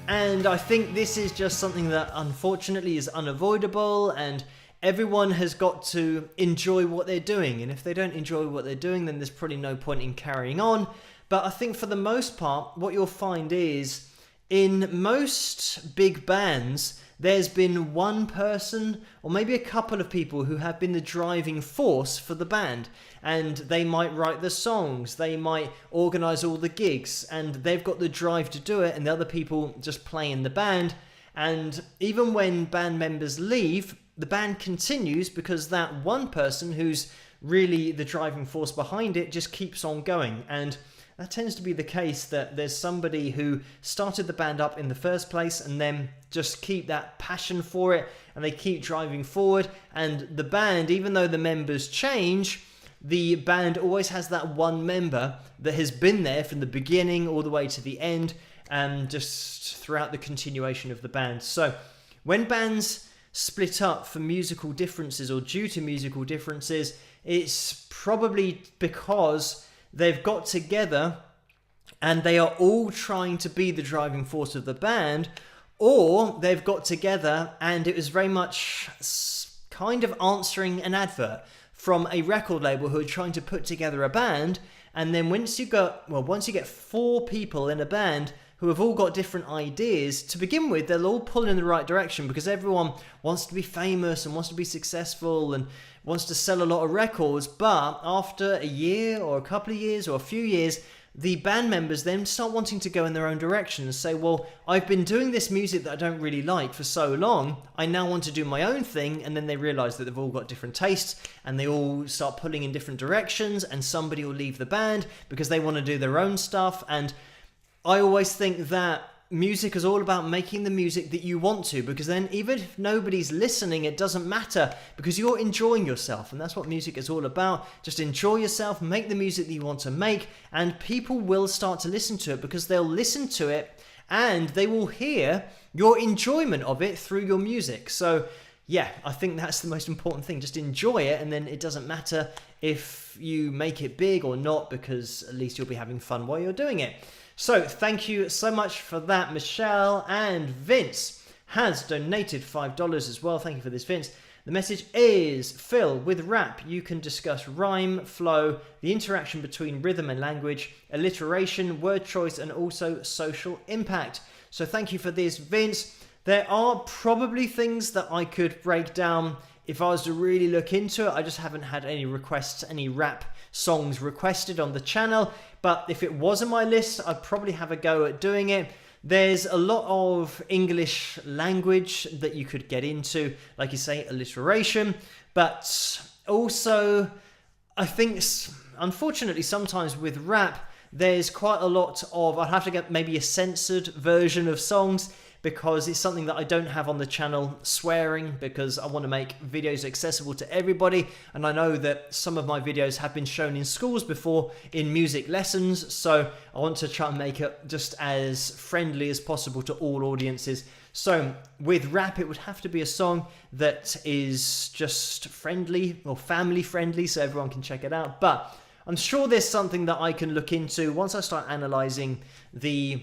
And I think this is just something that unfortunately is unavoidable, and everyone has got to enjoy what they're doing. And if they don't enjoy what they're doing, then there's probably no point in carrying on. But I think for the most part, what you'll find is in most big bands, there's been one person or maybe a couple of people who have been the driving force for the band, and they might write the songs, they might organize all the gigs, and they've got the drive to do it, and the other people just play in the band. And even when band members leave, the band continues because that one person who's really the driving force behind it just keeps on going. And that tends to be the case, that there's somebody who started the band up in the first place and then just keep that passion for it, and they keep driving forward. And the band, even though the members change, the band always has that one member that has been there from the beginning all the way to the end, and just throughout the continuation of the band. So when bands split up for musical differences or due to musical differences, it's probably because they've got together and they are all trying to be the driving force of the band, or they've got together and it was very much kind of answering an advert from a record label who are trying to put together a band. And then once you get 4 people in a band who have all got different ideas, to begin with, they'll all pull in the right direction because everyone wants to be famous and wants to be successful and wants to sell a lot of records. But after a year or a couple of years or a few years, the band members then start wanting to go in their own direction and say, well, I've been doing this music that I don't really like for so long, I now want to do my own thing. And then they realize that they've all got different tastes and they all start pulling in different directions, and somebody will leave the band because they want to do their own stuff. And I always think that music is all about making the music that you want to, because then even if nobody's listening, it doesn't matter because you're enjoying yourself. And that's what music is all about. Just enjoy yourself, make the music that you want to make, and people will start to listen to it because they'll listen to it and they will hear your enjoyment of it through your music. So yeah, I think that's the most important thing. Just enjoy it, and then it doesn't matter if you make it big or not, because at least you'll be having fun while you're doing it. So thank you so much for that, Michelle. And Vince has donated $5 as well. Thank you for this, Vince. The message is, Phil, with rap, you can discuss rhyme, flow, the interaction between rhythm and language, alliteration, word choice, and also social impact. So thank you for this, Vince. There are probably things that I could break down if I was to really look into it. I just haven't had any requests, any rap songs requested on the channel. But if it was on my list, I'd probably have a go at doing it. There's a lot of English language that you could get into, like you say, alliteration. But also, I think, unfortunately, sometimes with rap, there's quite a lot of, I'd have to get maybe a censored version of songs, because it's something that I don't have on the channel, swearing, because I want to make videos accessible to everybody. And I know that some of my videos have been shown in schools before in music lessons, so I want to try and make it just as friendly as possible to all audiences. So with rap, it would have to be a song that is just friendly or family friendly, so everyone can check it out. But I'm sure there's something that I can look into once I start analyzing the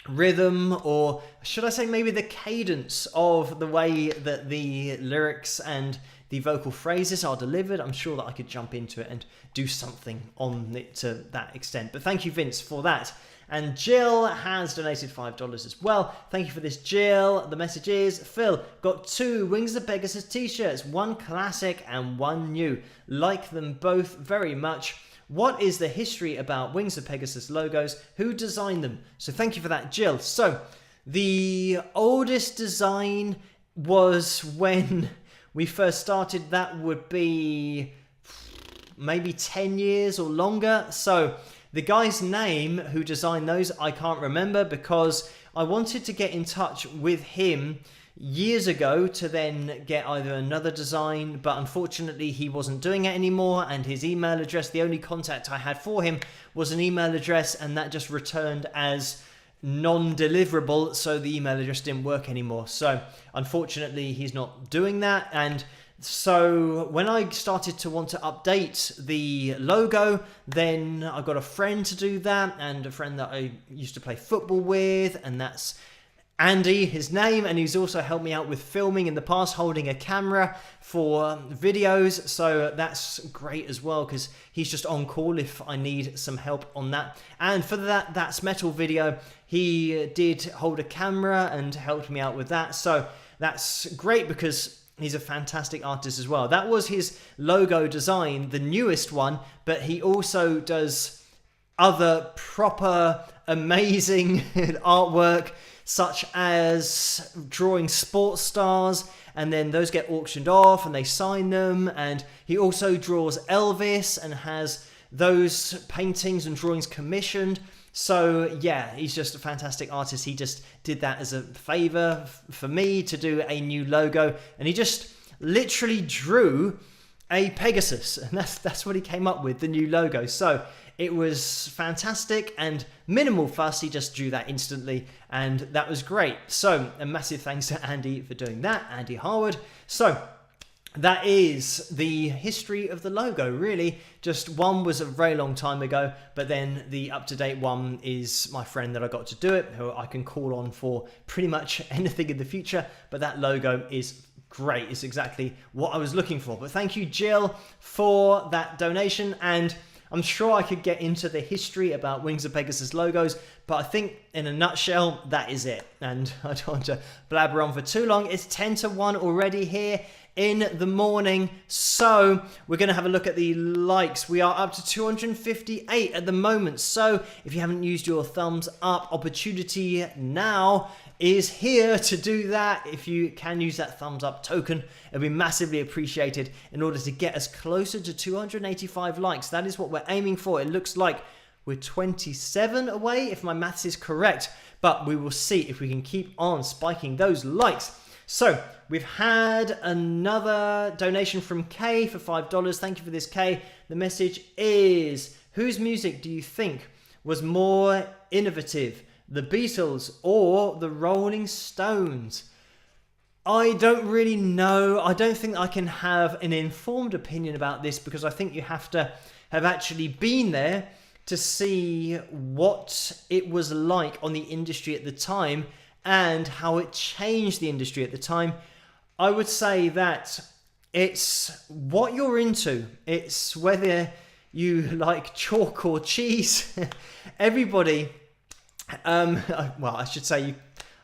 rhythm, or should I say maybe the cadence of the way that the lyrics and the vocal phrases are delivered. I'm sure that I could jump into it and do something on it to that extent. But thank you, Vince, for that. And Jill has donated $5 as well. Thank you for this, Jill. The message is, Phil, got 2 Wings of Pegasus t-shirts, one classic and one new. Like them both very much. What is the history about Wings of Pegasus logos? Who designed them? So thank you for that, Jill. So the oldest design was when we first started. That would be maybe 10 years or longer. So the guy's name who designed those, I can't remember, because I wanted to get in touch with him years ago to then get either another design, but unfortunately he wasn't doing it anymore, and his email address, the only contact I had for him was an email address, and that just returned as non-deliverable, so the email address didn't work anymore. So unfortunately he's not doing that. And so when I started to want to update the logo, then I got a friend to do that, and a friend that I used to play football with, and that's Andy, his name, and he's also helped me out with filming in the past, holding a camera for videos, so that's great as well, because he's just on call if I need some help on that. And for That's Metal video, he did hold a camera and helped me out with that, so that's great because he's a fantastic artist as well. That was his logo design, the newest one, but he also does other proper amazing artwork, such as drawing sports stars, and then those get auctioned off and they sign them. And he also draws Elvis and has those paintings and drawings commissioned. So yeah, he's just a fantastic artist. He just did that as a favor for me to do a new logo, and he just literally drew a Pegasus, and that's what he came up with, the new logo. So it was fantastic and minimal fuss. He just drew that instantly, and that was great. So a massive thanks to Andy for doing that, Andy Harwood. So that is the history of the logo, really. Just one was a very long time ago, but then the up-to-date one is my friend that I got to do it, who I can call on for pretty much anything in the future. But that logo is great. It's exactly what I was looking for. But thank you, Jill, for that donation. And I'm sure I could get into the history about Wings of Pegasus logos, but I think in a nutshell, that is it. And I don't want to blabber on for too long. It's 10 to 1 already here in the morning. So we're going to have a look at the likes. We are up to 258 at the moment. So if you haven't used your thumbs up opportunity now, is here to do that. If you can use that thumbs up token, it'll be massively appreciated in order to get us closer to 285 likes. That is what we're aiming for. It looks like we're 27 away, if my maths is correct, but we will see if we can keep on spiking those likes. So we've had another donation from Kay for $5. Thank you for this, Kay. The message is, whose music do you think was more innovative, the Beatles or the Rolling Stones? I don't really know. I don't think I can have an informed opinion about this, because I think you have to have actually been there to see what it was like on the industry at the time and how it changed the industry at the time. I would say that it's what you're into. It's whether you like chalk or cheese. Everybody, well, I should say,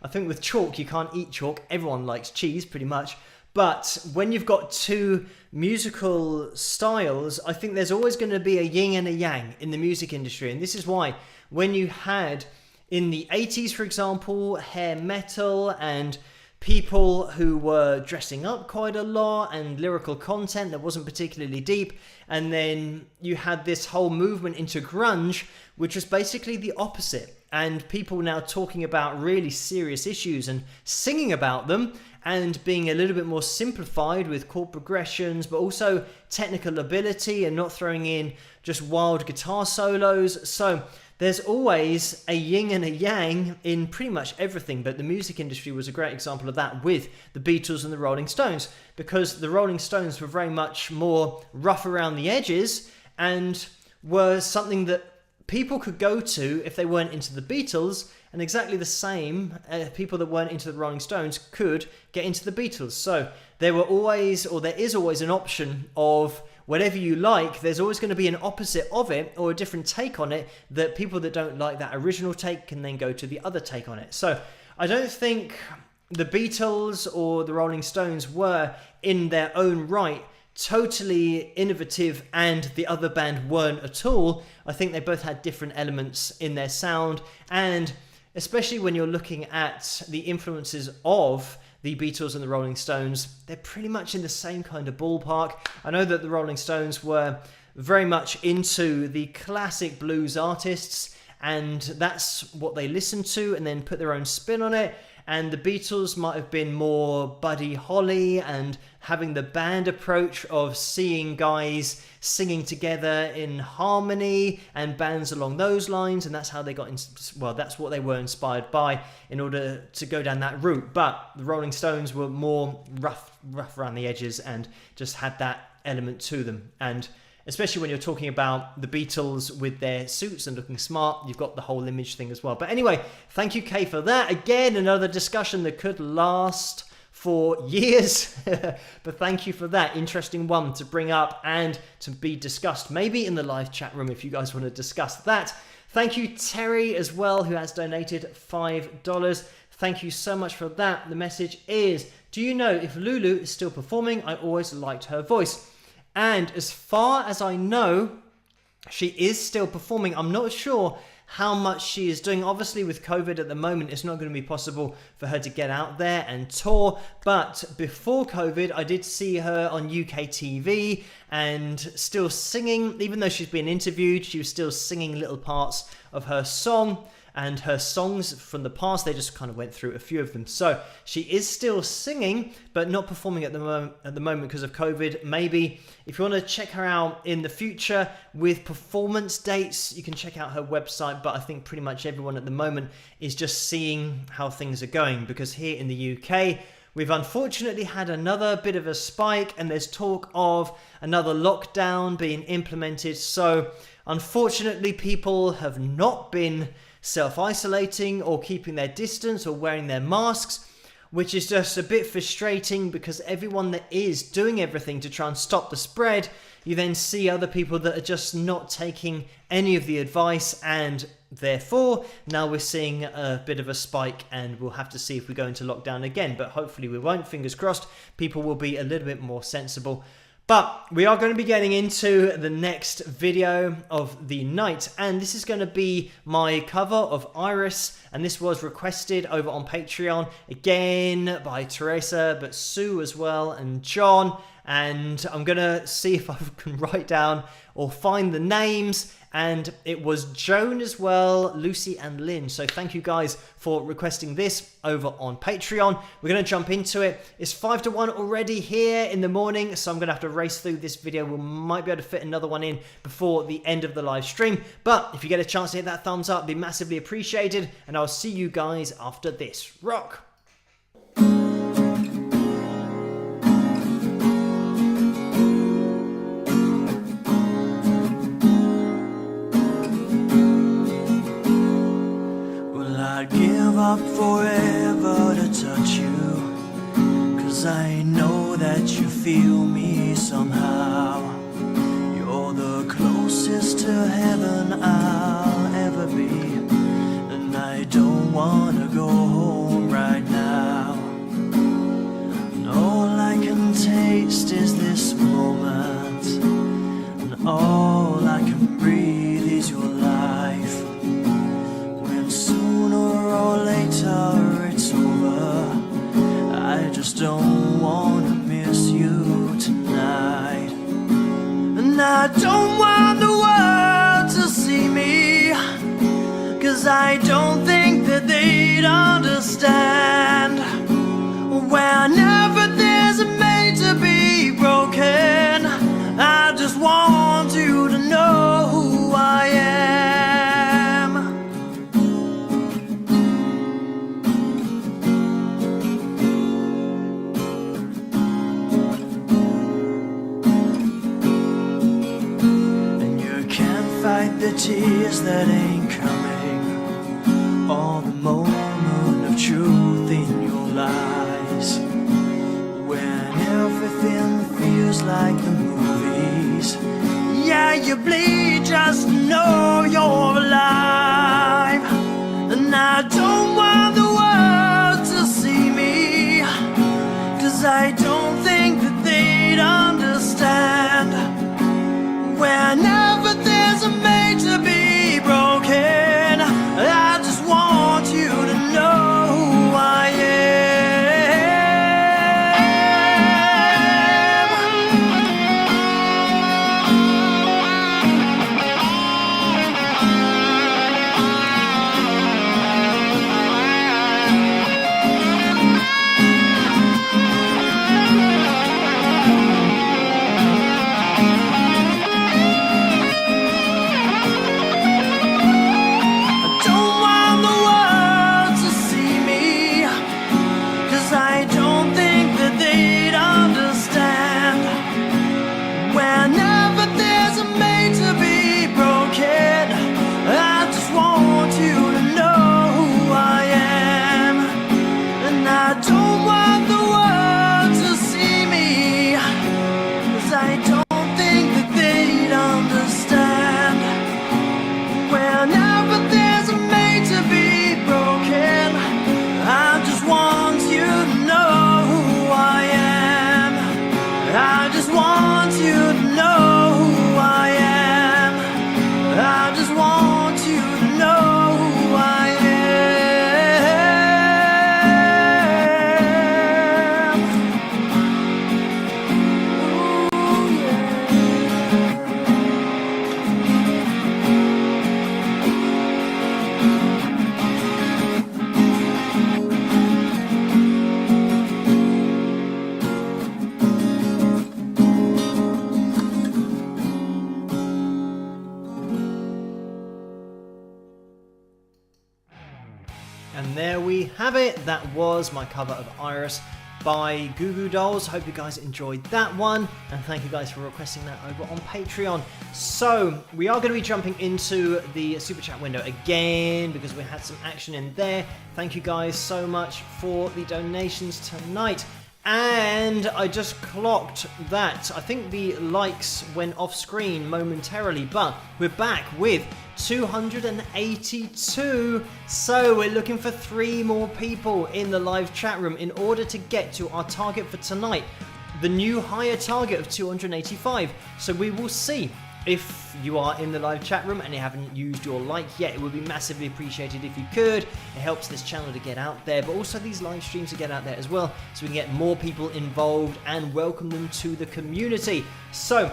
I think with chalk, you can't eat chalk. Everyone likes cheese, pretty much. But when you've got two musical styles, I think there's always going to be a yin and a yang in the music industry. And this is why when you had, in the 80s, for example, hair metal and people who were dressing up quite a lot and lyrical content that wasn't particularly deep, and then you had this whole movement into grunge, which was basically the opposite. And people now talking about really serious issues and singing about them and being a little bit more simplified with chord progressions, but also technical ability and not throwing in just wild guitar solos. So there's always a yin and a yang in pretty much everything, but the music industry was a great example of that with the Beatles and the Rolling Stones, because the Rolling Stones were very much more rough around the edges and were something that people could go to if they weren't into the Beatles, and exactly the same, people that weren't into the Rolling Stones could get into the Beatles. So there were always, or there is always, an option of whatever you like. There's always going to be an opposite of it or a different take on it, that people that don't like that original take can then go to the other take on it. So I don't think the Beatles or the Rolling Stones were, in their own right, totally innovative and the other band weren't at all. I think they both had different elements in their sound, and especially when you're looking at the influences of the Beatles and the Rolling Stones, they're pretty much in the same kind of ballpark. I know that the Rolling Stones were very much into the classic blues artists, and that's what they listened to and then put their own spin on it. and the Beatles might have been more Buddy Holly and having the band approach of seeing guys singing together in harmony and bands along those lines, and that's how they got that's what they were inspired by in order to go down that route. But the Rolling Stones were more rough around the edges and just had that element to them. And especially when you're talking about the Beatles with their suits and looking smart, you've got the whole image thing as well. But anyway, thank you, Kay, for that. Again, another discussion that could last for years, but thank you for that. Interesting one to bring up and to be discussed, maybe in the live chat room if you guys want to discuss that. Thank you, Terry, as well, who has donated $5. Thank you so much for that. The message is, do you know if Lulu is still performing? I always liked her voice. And as far as I know, she is still performing. I'm not sure how much she is doing. Obviously, with COVID at the moment, it's not going to be possible for her to get out there and tour. But before COVID, I did see her on UK TV and still singing. Even though she's been interviewed, she was still singing little parts of her song. And her songs from the past, they just kind of went through a few of them. So she is still singing, but not performing at the moment because of COVID. Maybe if you want to check her out in the future with performance dates, you can check out her website. But I think pretty much everyone at the moment is just seeing how things are going, because here in the UK, we've unfortunately had another bit of a spike, and there's talk of another lockdown being implemented. So unfortunately, people have not been self-isolating or keeping their distance or wearing their masks, which is just a bit frustrating, because everyone that is doing everything to try and stop the spread, you then see other people that are just not taking any of the advice, and therefore now we're seeing a bit of a spike, and we'll have to see if we go into lockdown again. But hopefully we won't, fingers crossed. People will be a little bit more sensible. But we are going to be getting into the next video of the night, and this is going to be my cover of Iris, and this was requested over on Patreon, again by Teresa, but Sue as well, and John, and I'm going to see if I can write down or find the names, and it was Joan as well, Lucy and Lynn. So thank you guys for requesting this over on Patreon. We're going to jump into it. It's 5 to 1 already here in the morning, so I'm going to have to race through this video. We might be able to fit another one in before the end of the live stream, but if you get a chance to hit that thumbs up, it'd be massively appreciated, and I'll see you guys after this. Rock! Up forever to touch you, 'cause I know that you feel me somehow. You're the closest to heaven I'll ever be, and I don't wanna go home right now. And all I can taste is this moment, and all I can breathe is your life. Sooner or later it's over, I just don't want to miss you tonight. And I don't want the world to see me, 'cause I don't think that they'd understand. Whenever there's a made to be broken, I just want you to know who I am. The tears that ain't coming, or the moment of truth in your eyes, when everything feels like the movies. Yeah, you bleed just to know you're alive. And I don't want the world to see me, 'cause I don't think that they'd understand. Whenever there's a made to be broken, I just want you to know who I am. And there we have it. That was my cover of Iris by Goo Goo Dolls. Hope you guys enjoyed that one, and thank you guys for requesting that over on Patreon. So we are going to be jumping into the super chat window again because we had some action in there. Thank you guys so much for the donations tonight. And I just clocked that I think the likes went off screen momentarily, but we're back with 282. So we're looking for 3 more people in the live chat room in order to get to our target for tonight, the new higher target of 285. So we will see. If you are in the live chat room and you haven't used your like yet, it would be massively appreciated if you could. It helps this channel to get out there, but also these live streams to get out there as well, so we can get more people involved and welcome them to the community. So,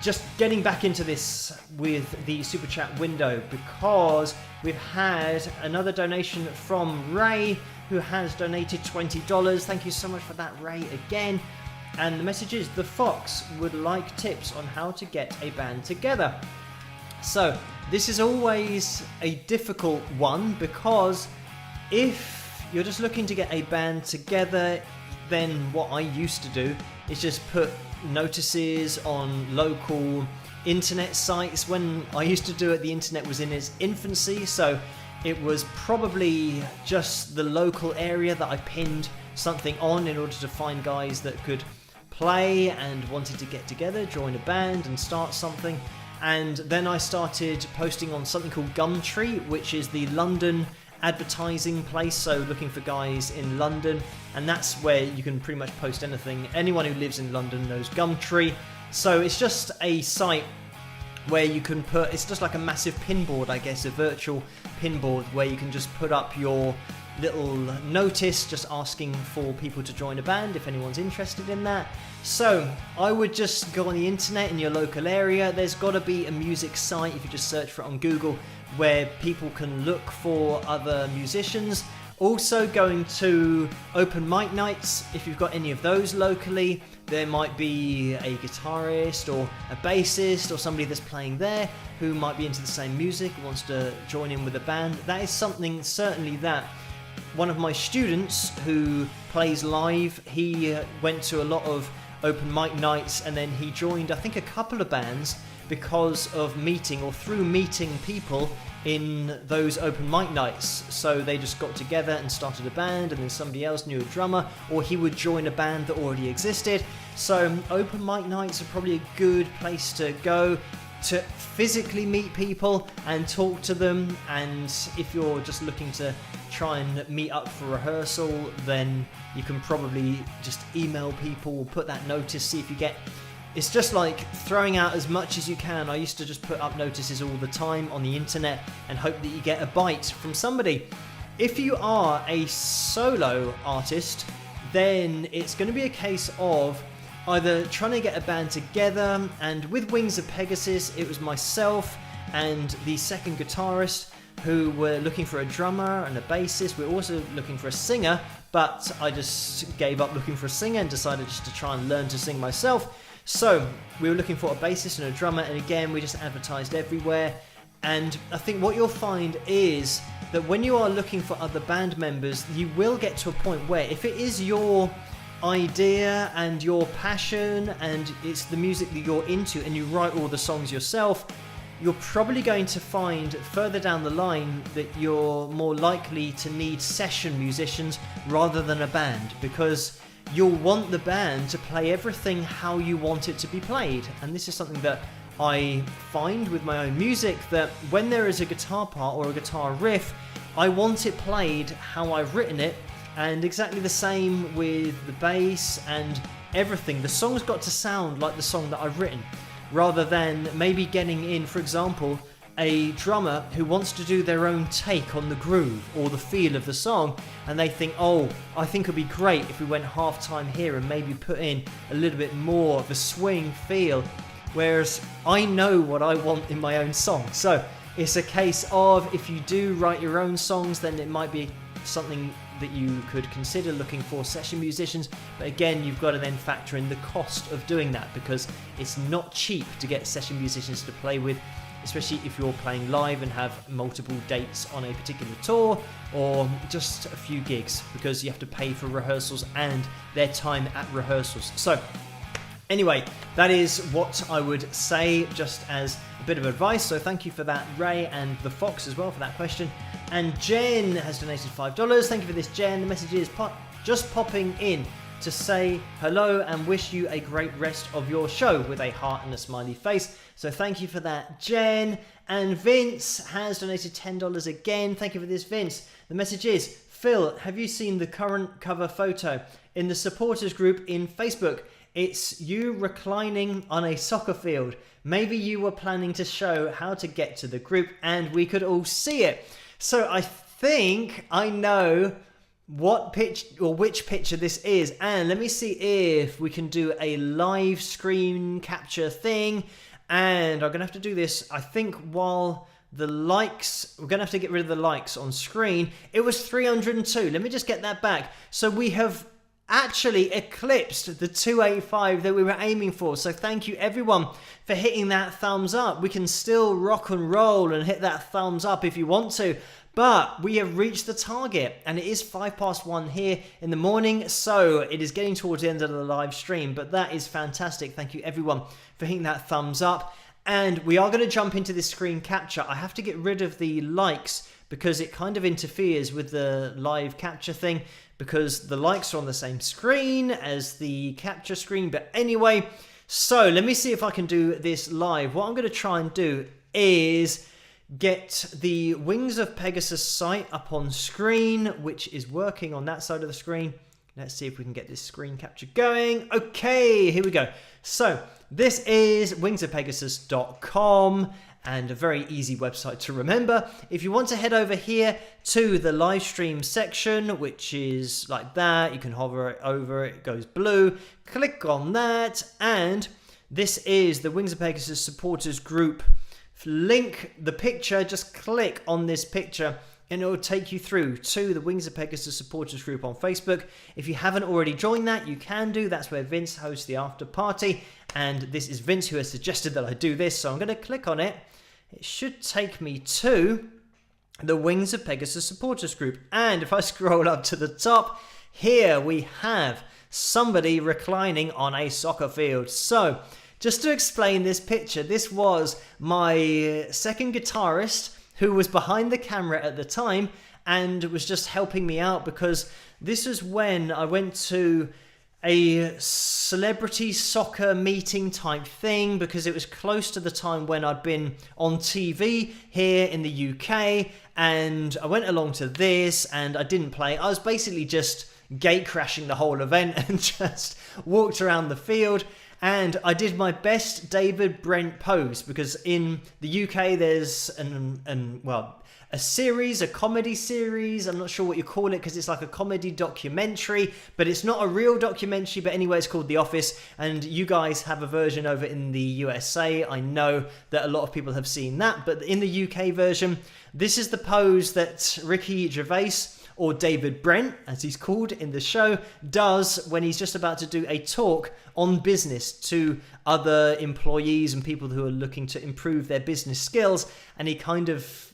just getting back into this with the super chat window, because we've had another donation from Ray, who has donated $20. Thank you so much for that, Ray, again. And the message is, the Fox would like tips on how to get a band together. So this is always a difficult one, because if you're just looking to get a band together, then what I used to do is just put notices on local internet sites. When I used to do it, the internet was in its infancy, so it was probably just the local area that I pinned something on in order to find guys that could play and wanted to get together, join a band and start something. And then I started posting on something called Gumtree, which is the London advertising place, so looking for guys in London, and that's where you can pretty much post anything. Anyone who lives in London knows Gumtree. So it's just a site where you can put, it's just like a massive pinboard, I guess, a virtual pinboard where you can just put up your little notice just asking for people to join a band if anyone's interested in that. So I would just go on the internet in your local area. There's got to be a music site, if you just search for it on Google, where people can look for other musicians. Also going to open mic nights, if you've got any of those locally. There might be a guitarist or a bassist or somebody that's playing there who might be into the same music, wants to join in with a band. That is something certainly that one of my students who plays live, he went to a lot of open mic nights, and then he joined, I think, a couple of bands because of meeting or through meeting people in those open mic nights. So they just got together and started a band, and then somebody else knew a drummer, or he would join a band that already existed. So open mic nights are probably a good place to go to physically meet people and talk to them. And if you're just looking to try and meet up for rehearsal, then you can probably just email people, put that notice, see if you get... It's just like throwing out as much as you can. I used to just put up notices all the time on the internet and hope that you get a bite from somebody. If you are a solo artist, then it's going to be a case of either trying to get a band together, and with Wings of Pegasus, it was myself and the second guitarist who were looking for a drummer and a bassist. We're also looking for a singer, but I just gave up looking for a singer and decided just to try and learn to sing myself. So we were looking for a bassist and a drummer, and again, we just advertised everywhere. And I think what you'll find is that when you are looking for other band members, you will get to a point where if it is your idea and your passion and it's the music that you're into and you write all the songs yourself, you're probably going to find further down the line that you're more likely to need session musicians rather than a band, because you'll want the band to play everything how you want it to be played. And this is something that I find with my own music, that when there is a guitar part or a guitar riff, I want it played how I've written it, and exactly the same with the bass and everything. The song's got to sound like the song that I've written, rather than maybe getting in, for example, a drummer who wants to do their own take on the groove or the feel of the song, and they think, oh, I think it'd be great if we went half time here and maybe put in a little bit more of a swing feel, whereas I know what I want in my own song. So it's a case of, if you do write your own songs, then it might be something that you could consider looking for session musicians. But again, you've got to then factor in the cost of doing that, because it's not cheap to get session musicians to play with. especially if you're playing live and have multiple dates on a particular tour or just a few gigs, because you have to pay for rehearsals and their time at rehearsals. So anyway, that is what I would say just as a bit of advice. So thank you for that, Ray, and the Fox as well for that question. And Jen has donated $5. Thank you for this, Jen. The message is just popping in to say hello and wish you a great rest of your show, with a heart and a smiley face. So thank you for that, Jen. And Vince has donated $10 again. Thank you for this, Vince. The message is, Phil, have you seen the current cover photo in the supporters group in Facebook? It's you reclining on a soccer field. Maybe you were planning to show how to get to the group and we could all see it. So I think I know what pitch or which picture this is, and let me see if we can do a live screen capture thing. And I'm gonna have to do this, I think, while the likes, we're gonna have to get rid of the likes on screen. It was 302. Let me just get that back. So we have actually eclipsed the 285 that we were aiming for. So thank you everyone for hitting that thumbs up. We can still rock and roll and hit that thumbs up if you want to, but we have reached the target, and it is 1:05 here in the morning, so it is getting towards the end of the live stream. But that is fantastic. Thank you everyone for hitting that thumbs up. And we are going to jump into this screen capture. I have to get rid of the likes because it kind of interferes with the live capture thing, because the likes are on the same screen as the capture screen. But anyway, so let me see if I can do this live. What I'm going to try and do is get the Wings of Pegasus site up on screen, which is working on that side of the screen. Let's see if we can get this screen capture going. Okay, here we go. So this is wingsofpegasus.com, and a very easy website to remember. If you want to head over here to the live stream section, which is like that, you can hover it over, it goes blue, click on that, and this is the Wings of Pegasus supporters group link. The picture, just click on this picture and it will take you through to the Wings of Pegasus supporters group on Facebook. If you haven't already joined that, you can do. That's where Vince hosts the after party, and this is Vince who has suggested that I do this, so I'm going to click on it. It should take me to the Wings of Pegasus supporters group, and if I scroll up to the top, here we have somebody reclining on a soccer field. So just to explain this picture, this was my second guitarist who was behind the camera at the time and was just helping me out, because this was when I went to a celebrity soccer meeting type thing, because it was close to the time when I'd been on TV here in the UK, and I went along to this and I didn't play. I was basically just gate crashing the whole event and just walked around the field. And I did my best David Brent pose, because in the UK there's a series, a comedy series. I'm not sure what you call it, because it's like a comedy documentary, but it's not a real documentary. But anyway, it's called The Office, and you guys have a version over in the USA. I know that a lot of people have seen that, but in the UK version, this is the pose that Ricky Gervais, or David Brent, as he's called in the show, does when he's just about to do a talk on business to other employees and people who are looking to improve their business skills. And he kind of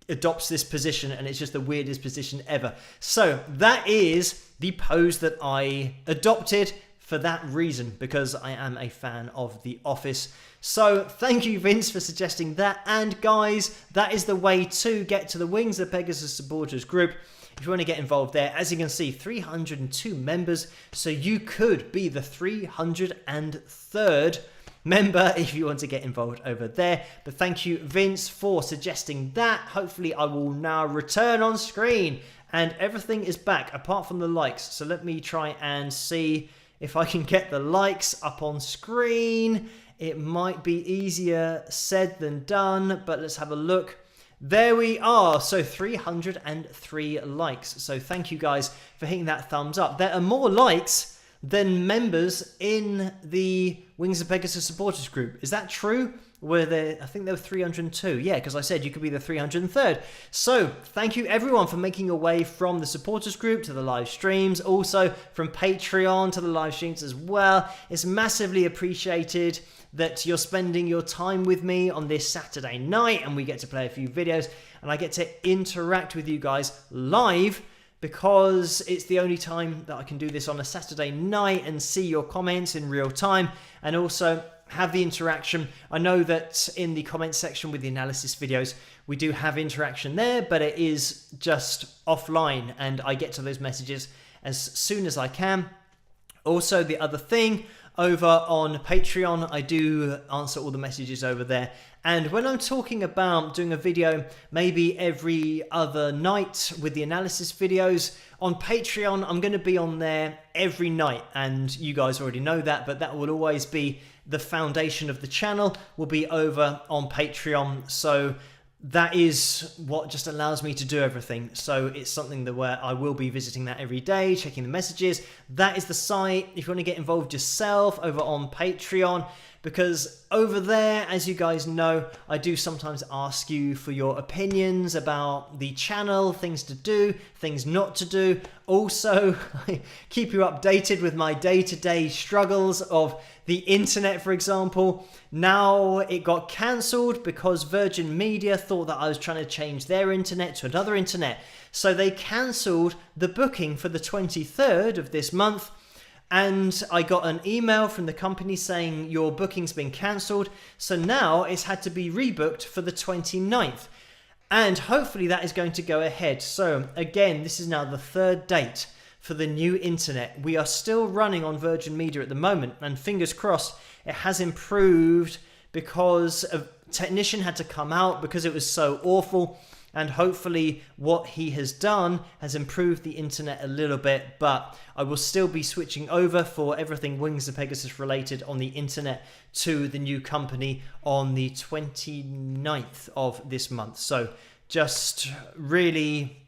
adopts this position, and it's just the weirdest position ever. So that is the pose that I adopted for that reason, because I am a fan of The Office. So thank you, Vince, for suggesting that. And guys, that is the way to get to the Wings of Pegasus supporters group. If you want to get involved there, as you can see, 302 members, so you could be the 303rd member if you want to get involved over there. But thank you, Vince, for suggesting that. Hopefully I will now return on screen and everything is back apart from the likes. So let me try and see if I can get the likes up on screen. It might be easier said than done, but let's have a look. There we are. So 303 likes. So thank you guys for hitting that thumbs up. There are more likes than members in the Wings of Pegasus supporters group. Is that true? I think there were 302. Yeah, because I said you could be the 303rd. So thank you everyone for making your way from the supporters group to the live streams, also from Patreon to the live streams as well. It's massively appreciated that you're spending your time with me on this Saturday night, and we get to play a few videos and I get to interact with you guys live, because it's the only time that I can do this on a Saturday night and see your comments in real time and also have the interaction. I know that in the comments section with the analysis videos, we do have interaction there, but it is just offline and I get to those messages as soon as I can. Also, the other thing, over on Patreon, I do answer all the messages over there. And when I'm talking about doing a video maybe every other night with the analysis videos, on Patreon, I'm going to be on there every night. And you guys already know that, but that will always be the foundation of the channel, will be over on Patreon. So that is what just allows me to do everything. So it's something that where I will be visiting that every day, checking the messages. That is the site if you want to get involved yourself over on Patreon, because over there, as you guys know, I do sometimes ask you for your opinions about the channel, things to do, things not to do. Also, I keep you updated with my day-to-day struggles of the internet, for example. Now it got cancelled because Virgin Media thought that I was trying to change their internet to another internet. So they cancelled the booking for the 23rd of this month. And I got an email from the company saying your booking's been cancelled. So now it's had to be rebooked for the 29th. And hopefully that is going to go ahead. So again, this is now the third date for the new internet. We are still running on Virgin Media at the moment, and fingers crossed it has improved, because a technician had to come out because it was so awful. And hopefully what he has done has improved the internet a little bit, but I will still be switching over for everything Wings of Pegasus related on the internet to the new company on the 29th of this month. So just really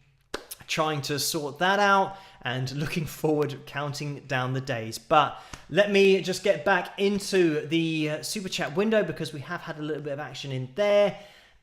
trying to sort that out and looking forward, counting down the days. But let me just get back into the super chat window, because we have had a little bit of action in there.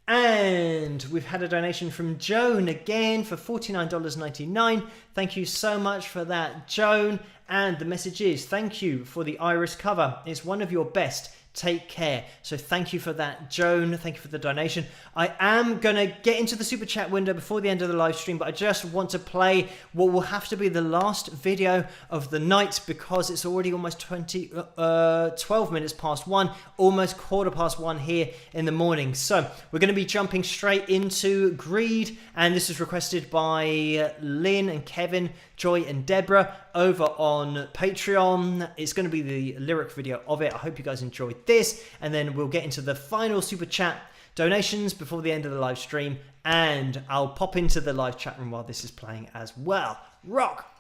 And we've had a donation from Joan again for $49.99. Thank you so much for that, Joan. And the message is, thank you for the iris cover. It's one of your best. Take care. So thank you for that, Joan. Thank you for the donation. I am going to get into the super chat window before the end of the live stream, but I just want to play what will have to be the last video of the night, because it's already almost 12 minutes past 1, almost 1:15 here in the morning. So we're going to be jumping straight into Greed, and this is requested by Lynn and Kevin, Joy and Deborah over on Patreon. It's going to be the lyric video of it. I hope you guys enjoyed this, and then we'll get into the final super chat donations before the end of the live stream, and I'll pop into the live chat room while this is playing as well. Rock!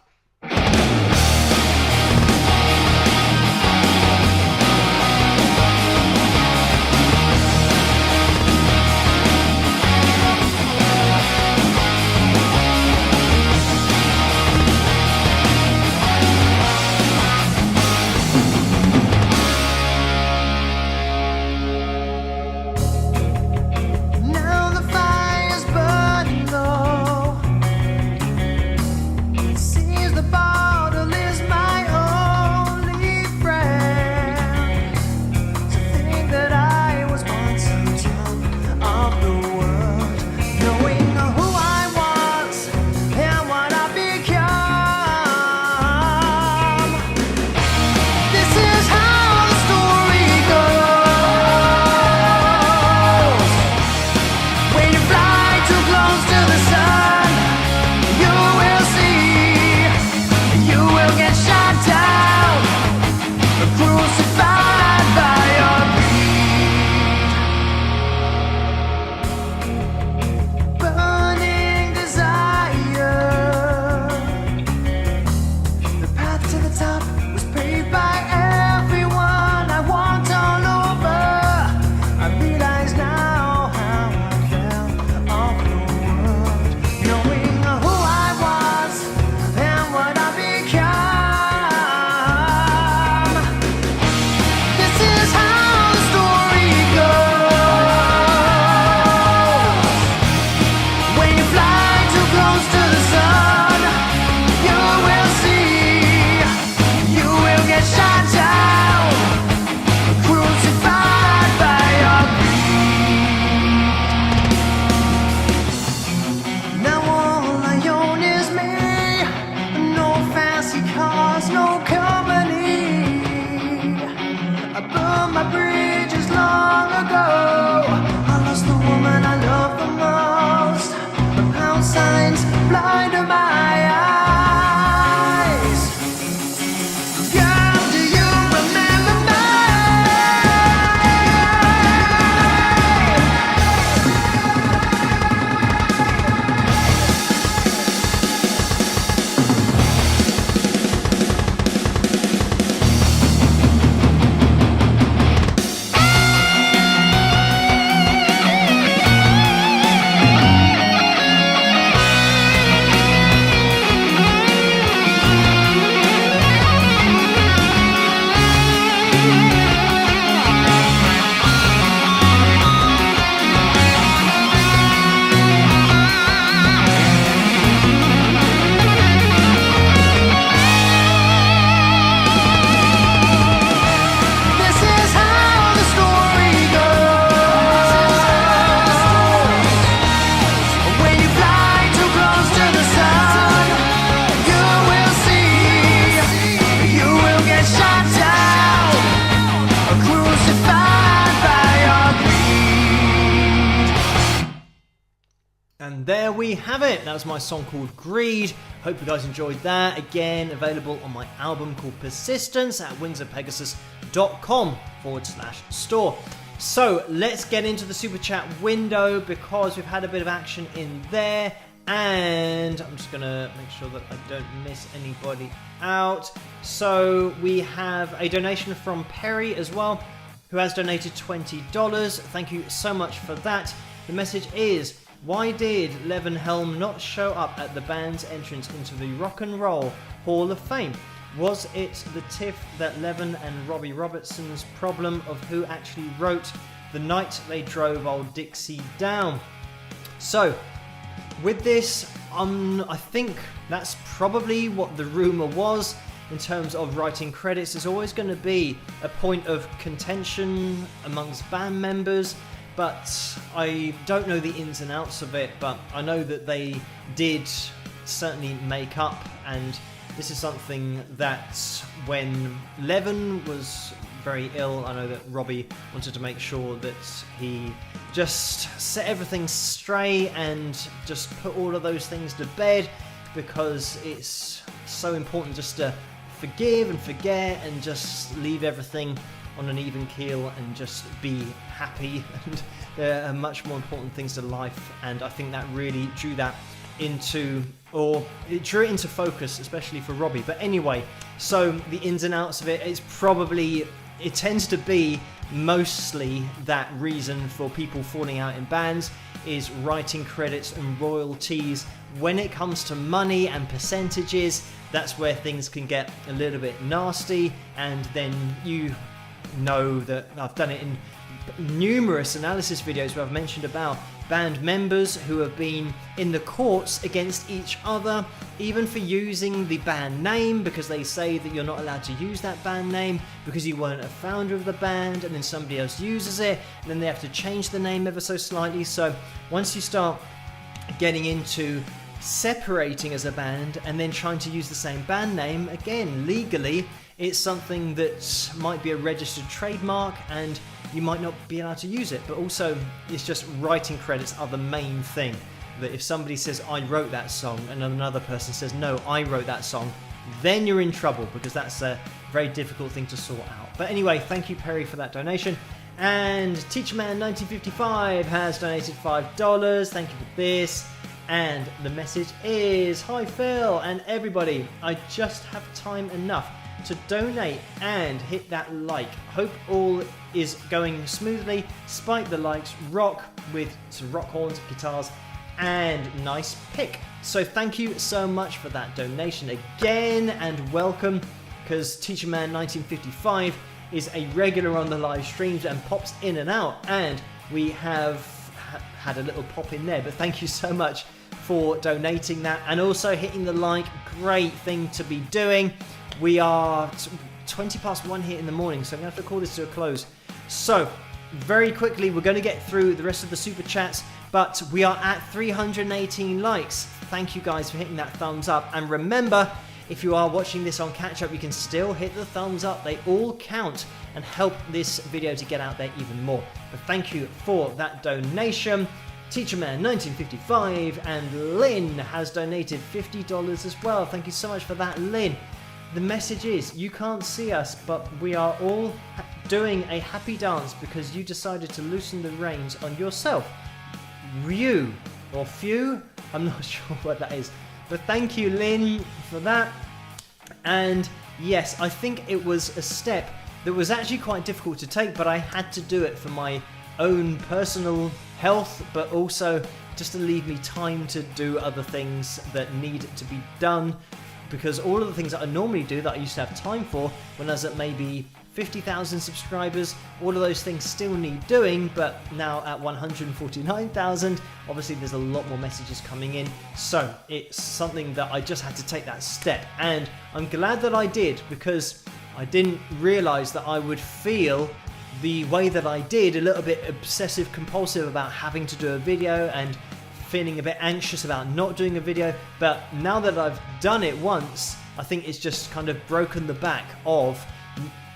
Now the fire's burning low. See there we have it. That was my song called Greed. Hope you guys enjoyed that. Again, available on my album called Persistence at wingsofpegasus.com/store. So let's get into the super chat window because we've had a bit of action in there, and I'm just gonna make sure that I don't miss anybody out. So we have a donation from Perry as well, who has donated $20. Thank you so much for that. The message is, why did Levenhelm not show up at the band's entrance into the Rock and Roll Hall of Fame? Was it the tiff that Levin and Robbie Robertson's problem of who actually wrote The Night They Drove Old Dixie Down? So, with this, I think that's probably what the rumour was in terms of writing credits. There's always going to be a point of contention amongst band members, but I don't know the ins and outs of it, but I know that they did certainly make up, and this is something that when Levin was very ill, I know that Robbie wanted to make sure that he just set everything straight and just put all of those things to bed, because it's so important just to forgive and forget and just leave everything on an even keel and just be happy. And there are much more important things to life, and I think that really drew that into, or it drew it into focus, especially for Robbie. But anyway, so the ins and outs of it, it tends to be mostly that reason for people falling out in bands is writing credits and royalties. When it comes to money and percentages, that's where things can get a little bit nasty, and then you know that I've done it in numerous analysis videos where I've mentioned about band members who have been in the courts against each other, even for using the band name, because they say that you're not allowed to use that band name because you weren't a founder of the band, and then somebody else uses it, and then they have to change the name ever so slightly. So once you start getting into separating as a band and then trying to use the same band name, again, legally, it's something that might be a registered trademark and you might not be allowed to use it. But also, it's just writing credits are the main thing. That if somebody says, I wrote that song, and another person says, no, I wrote that song, then you're in trouble, because that's a very difficult thing to sort out. But anyway, thank you, Perry, for that donation. And Teacherman1955 has donated $5. Thank you for this. And the message is, hi Phil and everybody, I just have time enough to donate and hit that like. Hope all is going smoothly. Spike the likes, rock with some rock horns, guitars, and nice pick. So thank you so much for that donation again, and welcome, because Teacherman1955 is a regular on the live streams and pops in and out, and we have had a little pop in there. But thank you so much for donating that, and also hitting the like. Great thing to be doing. We are 20 past 1 here in the morning, so I'm going to have to call this to a close. So, very quickly, we're going to get through the rest of the super chats, but we are at 318 likes. Thank you guys for hitting that thumbs up. And remember, if you are watching this on catch up, you can still hit the thumbs up. They all count and help this video to get out there even more. But thank you for that donation. Teacherman1955 and Lynn has donated $50 as well. Thank you so much for that, Lynn. The message is, you can't see us, but we are all doing a happy dance because you decided to loosen the reins on yourself. Ryu, or Few, I'm not sure what that is. But thank you, Lynn, for that. And yes, I think it was a step that was actually quite difficult to take, but I had to do it for my own personal health, but also just to leave me time to do other things that need to be done, because all of the things that I normally do that I used to have time for when I was at maybe 50,000 subscribers, all of those things still need doing, but now at 149,000, obviously there's a lot more messages coming in, so it's something that I just had to take that step, and I'm glad that I did, because I didn't realise that I would feel the way that I did, a little bit obsessive compulsive about having to do a video and feeling a bit anxious about not doing a video. But now that I've done it once, I think it's just kind of broken the back of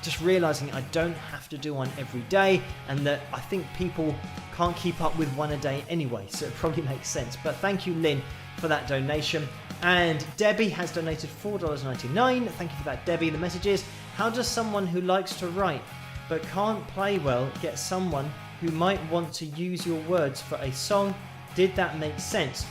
just realizing I don't have to do one every day, and that I think people can't keep up with one a day anyway, so it probably makes sense. But thank you, Lynn, for that donation. And Debbie has donated $4.99. Thank you for that, Debbie. The message is, how does someone who likes to write but can't play well get someone who might want to use your words for a song? Did that make sense?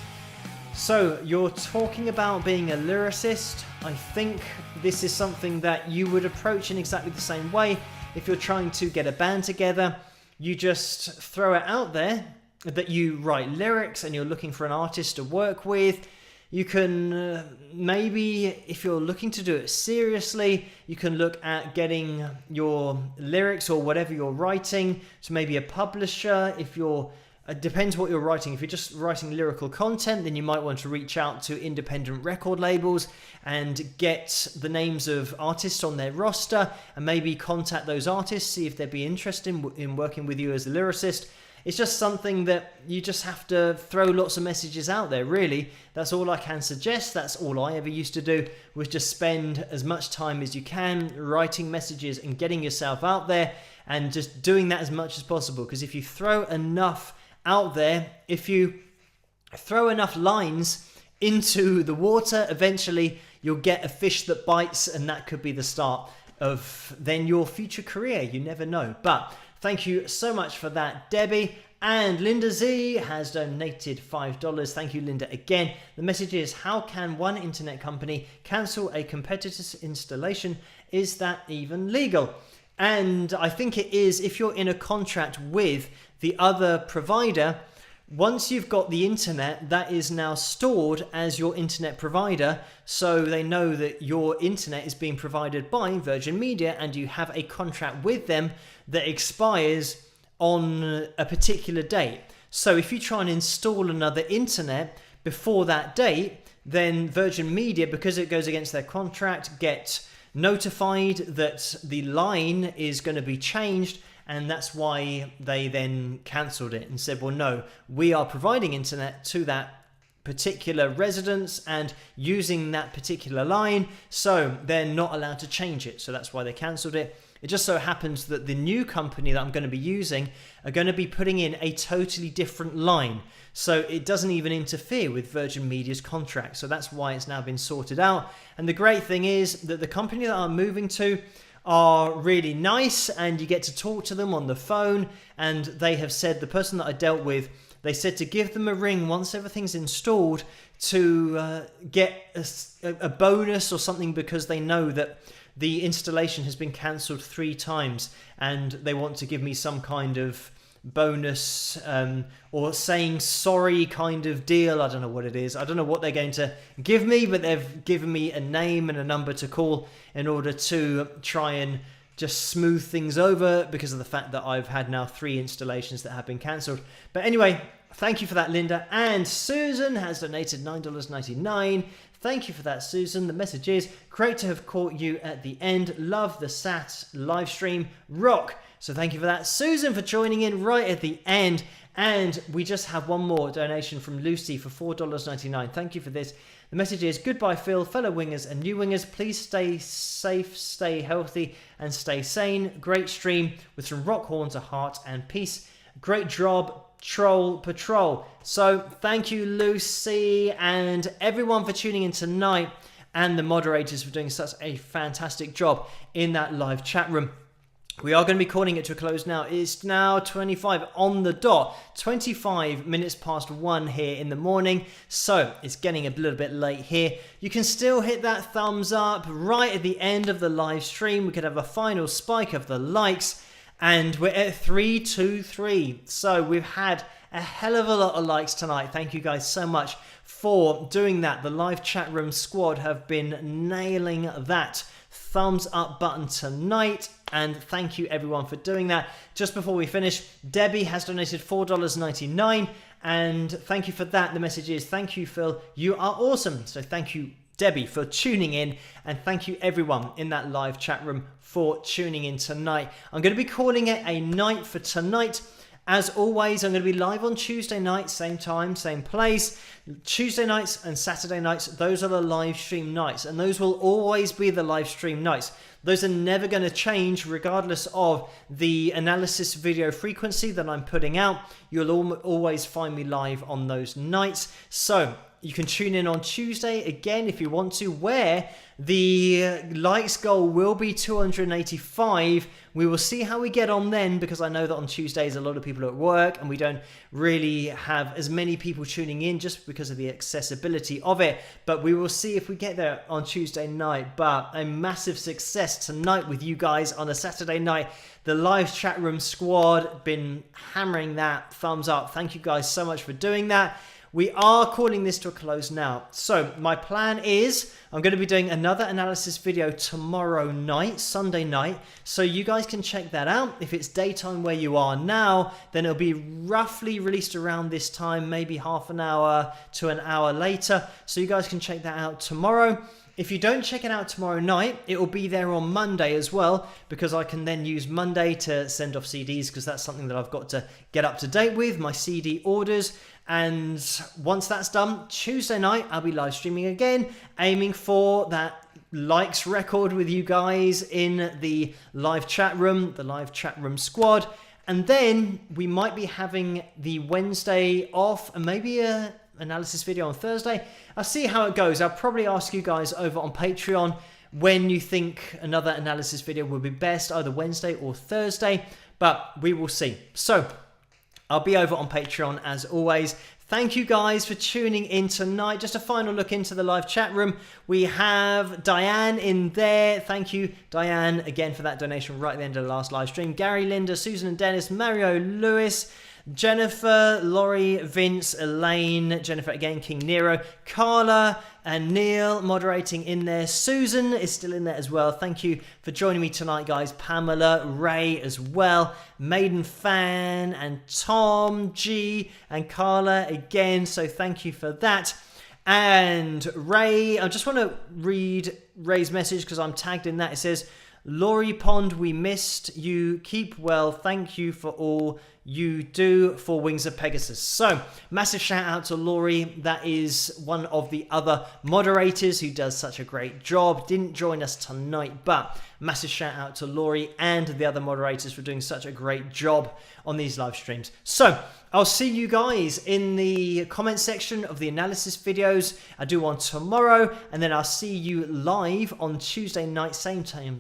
So you're talking about being a lyricist. I think this is something that you would approach in exactly the same way. If you're trying to get a band together, you just throw it out there that you write lyrics and you're looking for an artist to work with. You can maybe, if you're looking to do it seriously, you can look at getting your lyrics or whatever you're writing to maybe a publisher. If you're, it depends what you're writing. If you're just writing lyrical content, then you might want to reach out to independent record labels and get the names of artists on their roster and maybe contact those artists, see if they'd be interested in working with you as a lyricist. It's just something that you just have to throw lots of messages out there, really. That's all I can suggest. That's all I ever used to do, was just spend as much time as you can writing messages and getting yourself out there and just doing that as much as possible. Because if you throw enough out there, if you throw enough lines into the water, eventually you'll get a fish that bites, and that could be the start of then your future career. You never know. But thank you so much for that, Debbie. And Linda Z has donated $5. Thank you, Linda, again. The message is, how can one internet company cancel a competitor's installation? Is that even legal? And I think it is if you're in a contract with the other provider. Once you've got the internet, that is now stored as your internet provider, so they know that your internet is being provided by Virgin Media and you have a contract with them that expires on a particular date. So if you try and install another internet before that date, then Virgin Media, because it goes against their contract, get notified that the line is going to be changed. And that's why they then cancelled it and said, well, no, we are providing internet to that particular residence and using that particular line, so they're not allowed to change it. So that's why they cancelled it. It just so happens that the new company that I'm going to be using are going to be putting in a totally different line. So it doesn't even interfere with Virgin Media's contract. So that's why it's now been sorted out. And the great thing is that the company that I'm moving to are really nice, and you get to talk to them on the phone, and they have said, the person that I dealt with, they said to give them a ring once everything's installed to get a bonus or something, because they know that the installation has been cancelled 3 times and they want to give me some kind of bonus or saying sorry kind of deal. I don't know what it is. I don't know what they're going to give me, but they've given me a name and a number to call in order to try and just smooth things over, because of the fact that I've had now 3 installations that have been cancelled. But anyway, thank you for that, Linda. And Susan has donated $9.99. Thank you for that, Susan. The message is, great to have caught you at the end. Love the SAT live stream. Rock. So thank you for that, Susan, for joining in right at the end. And we just have one more donation from Lucy for $4.99. Thank you for this. The message is, goodbye, Phil, fellow wingers and new wingers. Please stay safe, stay healthy, and stay sane. Great stream with some rock horns of heart and peace. Great job, Troll Patrol. So thank you, Lucy, and everyone for tuning in tonight, and the moderators for doing such a fantastic job in that live chat room. We are going to be calling it to a close now. It's now 25 on the dot, 25 minutes past 1 here in the morning. So it's getting a little bit late here. You can still hit that thumbs up right at the end of the live stream. We could have a final spike of the likes, and we're at 323. So we've had a hell of a lot of likes tonight. Thank you guys so much for doing that. The live chat room squad have been nailing that thumbs up button tonight, and thank you everyone for doing that. Just before we finish, Debbie has donated $4.99, and thank you for that. The message is, thank you, Phil, you are awesome. So thank you, Debbie, for tuning in, and thank you everyone in that live chat room for tuning in tonight. I'm going to be calling it a night for tonight. As always, I'm going to be live on Tuesday night, same time, same place. Tuesday nights and Saturday nights, those are the live stream nights, and those will always be the live stream nights. Those are never going to change regardless of the analysis video frequency that I'm putting out. You'll always find me live on those nights. So you can tune in on Tuesday again if you want to, where the likes goal will be 285. We will see how we get on then, because I know that on Tuesdays a lot of people are at work and we don't really have as many people tuning in just because of the accessibility of it. But we will see if we get there on Tuesday night. But a massive success tonight with you guys on a Saturday night. The live chat room squad been hammering that thumbs up. Thank you guys so much for doing that. We are calling this to a close now. So my plan is I'm going to be doing another analysis video tomorrow night, Sunday night. So you guys can check that out. If it's daytime where you are now, then it'll be roughly released around this time, maybe half an hour to an hour later. So you guys can check that out tomorrow. If you don't check it out tomorrow night, it will be there on Monday as well, because I can then use Monday to send off CDs, because that's something that I've got to get up to date with, my CD orders. And once that's done, Tuesday night, I'll be live streaming again, aiming for that likes record with you guys in the live chat room, the live chat room squad. And then we might be having the Wednesday off and maybe a analysis video on Thursday. I'll see how it goes. I'll probably ask you guys over on Patreon when you think another analysis video will be best, either Wednesday or Thursday, but we will see. So I'll be over on Patreon as always. Thank you guys for tuning in tonight. Just a final look into the live chat room. We have Diane in there. Thank you, Diane, again for that donation right at the end of the last live stream. Gary, Linda, Susan and Dennis, Mario, Lewis, Jennifer, Laurie, Vince, Elaine, Jennifer again, King Nero, Carla and Neil moderating in there. Susan is still in there as well. Thank you for joining me tonight, guys. Pamela, Ray as well, Maiden Fan and Tom G and Carla again. So thank you for that. And Ray, I just want to read Ray's message because I'm tagged in that. It says, Laurie Pond, we missed you. Keep well. Thank you for all you do for Wings of Pegasus. So massive shout out to Laurie. That is one of the other moderators who does such a great job. Didn't join us tonight, but massive shout out to Laurie and the other moderators for doing such a great job on these live streams. So I'll see you guys in the comment section of the analysis videos. I do one tomorrow, and then I'll see you live on Tuesday night, same time,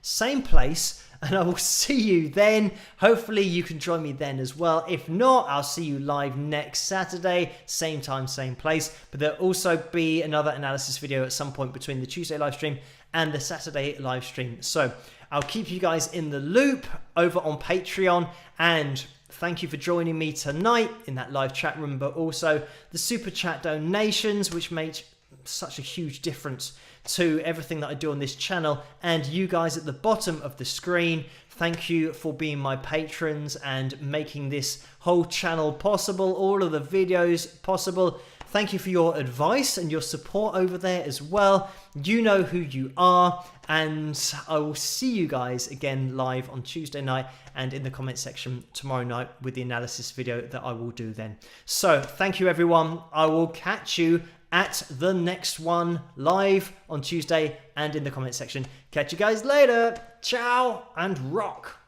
same place. And I will see you then. Hopefully you can join me then as well. If not, I'll see you live next Saturday, same time, same place. But there'll also be another analysis video at some point between the Tuesday live stream and the Saturday live stream. So I'll keep you guys in the loop over on Patreon. And thank you for joining me tonight in that live chat room, but also the super chat donations, which make such a huge difference to everything that I do on this channel. And you guys at the bottom of the screen, thank you for being my patrons and making this whole channel possible, all of the videos possible. Thank you for your advice and your support over there as well. You know who you are, and I will see you guys again live on Tuesday night and in the comment section tomorrow night with the analysis video that I will do then. So thank you everyone. I will catch you at the next one live on Tuesday and in the comment section. Catch you guys later. Ciao and rock.